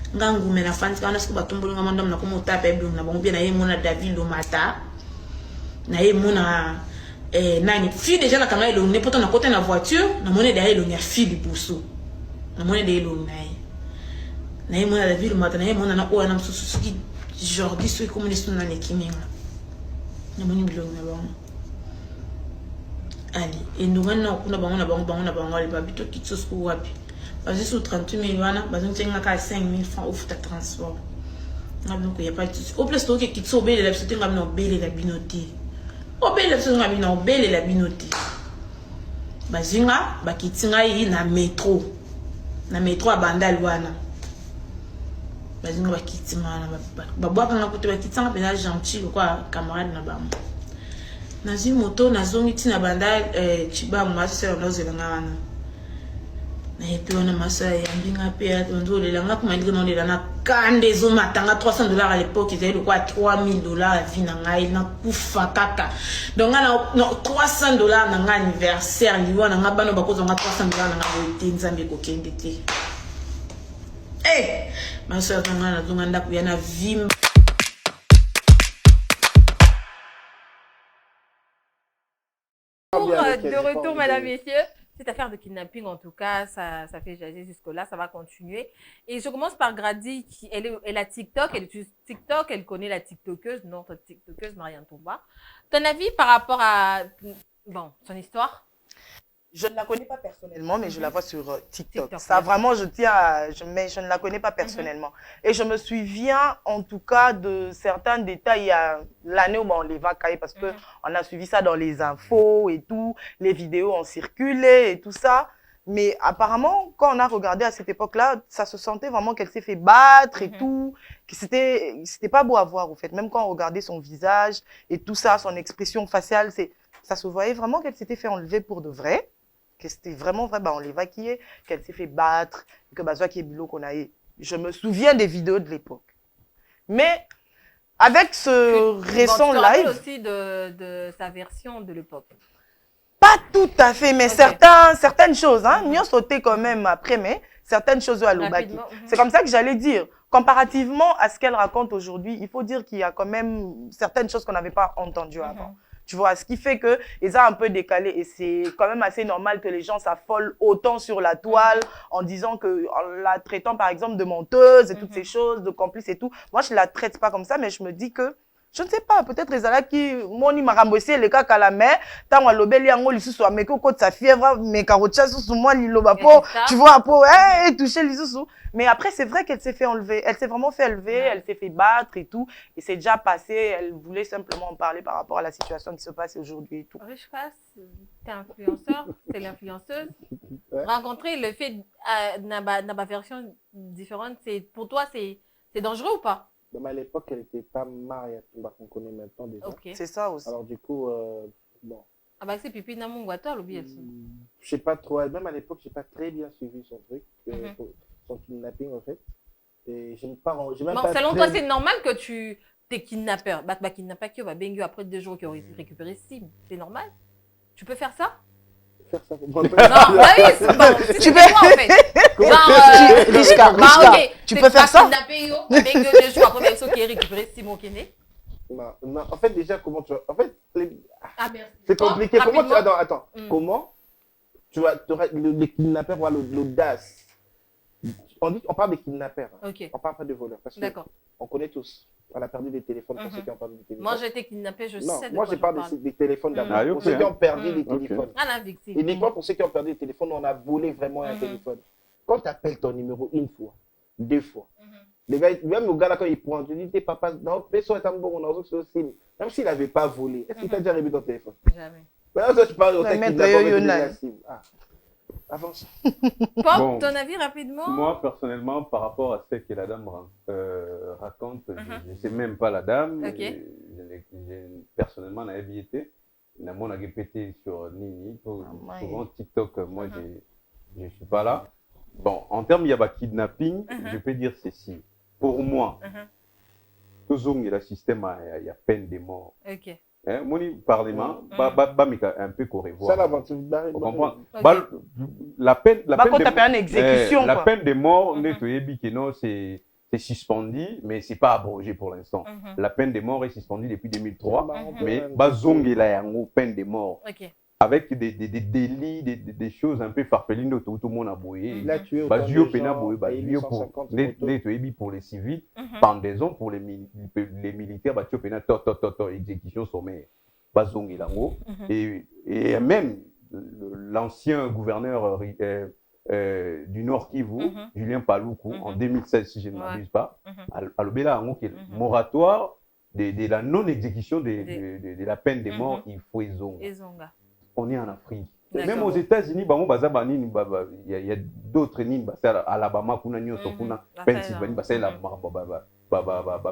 ngangu mena fanti kana siku batumbulu ngamanda mna komo tapa eblu na bango bien na yemona David Lomata na yemona nani fi déjà la kanga elo ne poto na côté na voiture na monnaie derrière elo nya fi libuso na monnaie de elo na yemona David Lomata na yemona na oya na msusu ki Jordi so comme les na nekiminga na moni bilo na bango ali endunga na kuna bango na bango ali babito kitsosko wapi Basé sur 38 000 wana, basé sur 5 000 francs au de transport. Donc il y a pas de souci. Au plus que tu sois belle la société ngam no belle la binoté. Au belle la société ngam no belle la binoté. Bazinga bakitinga yi na métro. Na métro a bandal wana. Bazinga bakitima na babwa kanga kote bakitanga pena gentil quoi camarade na bam. Nazi moto nazongi tina bandal chiba mwase na zelanga wana. Na epi wana masa ya mbinga pe ndo le langa kuma ndiko lela na kande zo matanga $300 à l'époque ils avaient quoi $3,000 à vie na ngai na kufa kaka donc na $300 na ngai anniversaire liwa na ngabano bakozo nga $300 na ngai te nzambe ko kende te masa tanga na zonga ndaku ya na vim de retour mesdames et messieurs. Cette affaire de kidnapping, en tout cas, ça fait jaser jusque-là, ça va continuer. Et je commence par Grady, elle a TikTok, elle utilise TikTok, elle connaît la TikTokeuse, notre TikTokeuse, Marianne Tomba. Ton avis par rapport à son histoire? Je ne la connais pas personnellement, mais je la vois sur TikTok. Ça, vraiment, je tiens à... Mais je ne la connais pas personnellement. Et je me souviens, en tout cas, de certains détails à l'année où on les va cailler, parce qu'on a suivi ça dans les infos et tout, les vidéos ont circulé et tout ça. Mais apparemment, quand on a regardé à cette époque-là, ça se sentait vraiment qu'elle s'est fait battre et tout. C'était pas beau à voir, en fait. Même quand on regardait son visage et tout ça, son expression faciale, ça se voyait vraiment qu'elle s'était fait enlever pour de vrai. Que c'était vraiment vrai, on l'évacuait, qu'elle s'est fait battre, que Bazoua qui est bulot qu'on a eu. Je me souviens des vidéos de l'époque. Mais avec ce récent live... aussi de sa version de l'époque. Pas tout à fait, mais certaines choses. Nous avons sauté quand même après, mais certaines choses à l'Obaki. C'est comme ça que j'allais dire. Comparativement à ce qu'elle raconte aujourd'hui, il faut dire qu'il y a quand même certaines choses qu'on n'avait pas entendues avant. Tu vois, ce qui fait qu'ils ont un peu décalé et c'est quand même assez normal que les gens s'affolent autant sur la toile en disant que, en la traitant par exemple de menteuse et toutes ces choses, de complice et tout. Moi, je ne la traite pas comme ça, mais je me dis que Je ne sais pas, peut-être les ala qui moni marambosé le cas la main, tant on l'obéli en oli sous mais que sa fièvre mais carocha sous moi liloba po, tu vois po toucher les sous. Mais après c'est vrai qu'elle s'est fait enlever, elle s'est vraiment fait enlever, elle s'est fait battre et tout et c'est déjà passé, elle voulait simplement en parler par rapport à la situation qui se passe aujourd'hui et tout. Rishka, t'es influenceur, c'est l'influenceuse. Rencontrer le fait n'a pas version différente, c'est pour toi c'est dangereux ou pas? Même à l'époque, elle n'était pas mariée, qu'on connaît maintenant déjà. Okay. C'est ça aussi. Alors du coup, bon. Ah bah c'est Pipi Namungwata, l'oublié. Je sais pas trop, même à l'époque, je n'ai pas très bien suivi son truc, son kidnapping en fait. Et je n'ai pas... Bon, selon toi, c'est normal que t'es kidnappeur. Bah kidnappeur qui va bengu après 2 jours qui ont récupéré Sim. C'est normal? Tu peux faire ça? Faire ça non, bah oui, c'est bon. Tu peux en fait. Rishka, tu peux faire ça? Non, en fait, déjà, comment tu vas... En fait, c'est compliqué. Comment tu vas... Attends, comment tu vas... Les kidnappeurs avoir l'audace. On parle des kidnappeurs. Okay. On parle pas de voleurs. Parce qu'on connaît tous. On a perdu des téléphones pour ceux qui ont perdu des téléphones. Moi, j'ai été kidnappée, je sais de moi, quoi je parle des téléphones d'abord. Pour ceux qui ont perdu des téléphones. Uniquement pour ceux qui ont perdu des téléphones, on a volé vraiment un téléphone. Quand tu appelles ton numéro 1 fois, 2 fois, les gars, même le gars là, quand il prend, tu dis, papa, non, personne est un bon, on a aussi, même s'il n'avait pas volé, est-ce qu'il t'a déjà réveillé ton téléphone? Jamais. Maintenant, je parle au téléphone. Avance. Pop, ton avis rapidement? Moi, personnellement, par rapport à ce que la dame raconte, je ne sais même pas la dame. Personnellement, je n'ai été. Je n'ai pété sur Nini. Souvent, TikTok, moi, je ne suis pas là. Bon, en termes de kidnapping, je peux dire ceci. Pour moi, tout le système il y a peine de mort. Mon parlement, un peu corrévoir. La peine de mort, c'est suspendu, mais ce n'est pas abrogé pour l'instant. La peine de mort est suspendue depuis 2003, mais il y a une peine de mort. Avec des délits, des choses un peu farfelines, tout le monde a bouillé. Il a tué pour les civils, pendaison pour les militaires, exécution sommaire. Et même l'ancien gouverneur du Nord Kivu, Julien Paloukou, en 2016, si je ne m'abuse pas, à l'Obéla, moratoire de la non-exécution de la peine de mort, il faut Ezonga. On est en Afrique. Même aux États-Unis, il y a d'autres lignes, Alabama, Pennsylvanie, la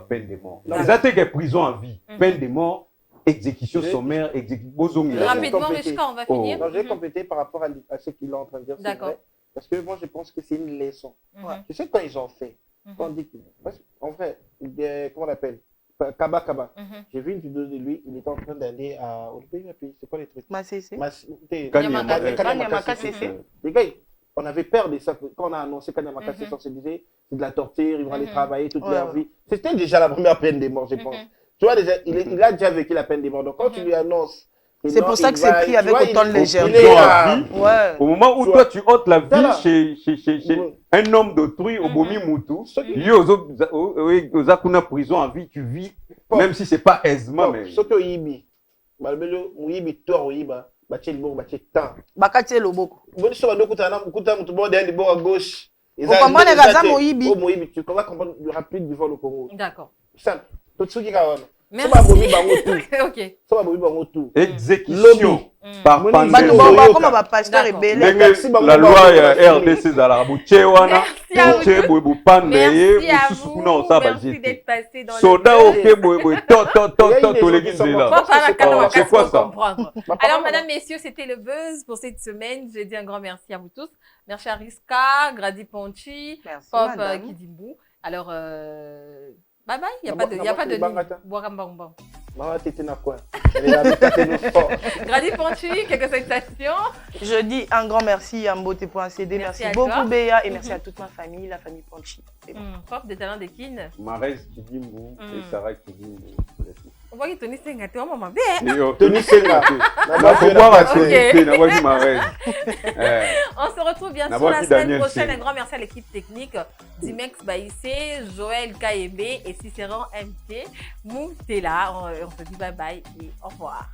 peine de mort. Les attaques prison à vie, peine de mort, exécution sommaire, rapidement, Rishka, on va finir. Je vais compléter par rapport à ce qu'il est en train de dire. D'accord. Parce que moi, je pense que c'est une leçon. Tu sais, quand ils ont fait, quand on dit en vrai, comment on l'appelle? Kaba. J'ai vu une vidéo de lui, il était en train d'aller à... C'est quoi les trucs? Les gars, on avait peur de ça. Quand on a annoncé Kanyamaka CC, on se disait c'est de la torture, ils vont aller travailler toute leur vie. C'était déjà la première peine de mort, je pense. Tu vois, déjà, il a déjà vécu la peine de mort. Donc quand tu lui annonces... C'est pour ça que c'est pris avec autant de légèreté. Au moment où toi tu ôtes la vie chez un homme d'autrui, au Bomi Moutou, lui aux Akuna prison en vie, tu vis, même si c'est pas aisément. Ce que Yibi, Yibi, toi, Yiba, Bachel Bourg, Bachel Tan. Bakatel au beaucoup. Bon, si on a de bord à gauche. Vous comprenez les gars, Moyibi. Tu vas comprendre le rapide du vol au Congo. D'accord. Ça, tout ce qui est merci. Exécution par pendaison. La loi RDC Zalabuchewana. Merci d'être passé dans c'est quoi ça? Alors, mesdames, messieurs, c'était le buzz pour cette semaine. Je dis un grand merci à vous tous. Merci à Rishka, Grady Ponchi, Pop Kidimbu. Alors, bye bye, il n'y a pas de Boirambamba. Grady Ponchi, quelques salutations. Je dis un grand merci à Mbote.cd. Merci beaucoup Béa et merci à toute ma famille, la famille Ponchi. Pop des talents de Kin. Marès Kidimbu et Sarah Kidimbu. On voit que Tony Senga, tu es maman. Tony Senga. On se retrouve bien sûr la semaine prochaine. Un grand merci à l'équipe technique d'Imex Baïsé, Joël KEB et Cicéron MT. Moutela. On se dit bye bye et au revoir.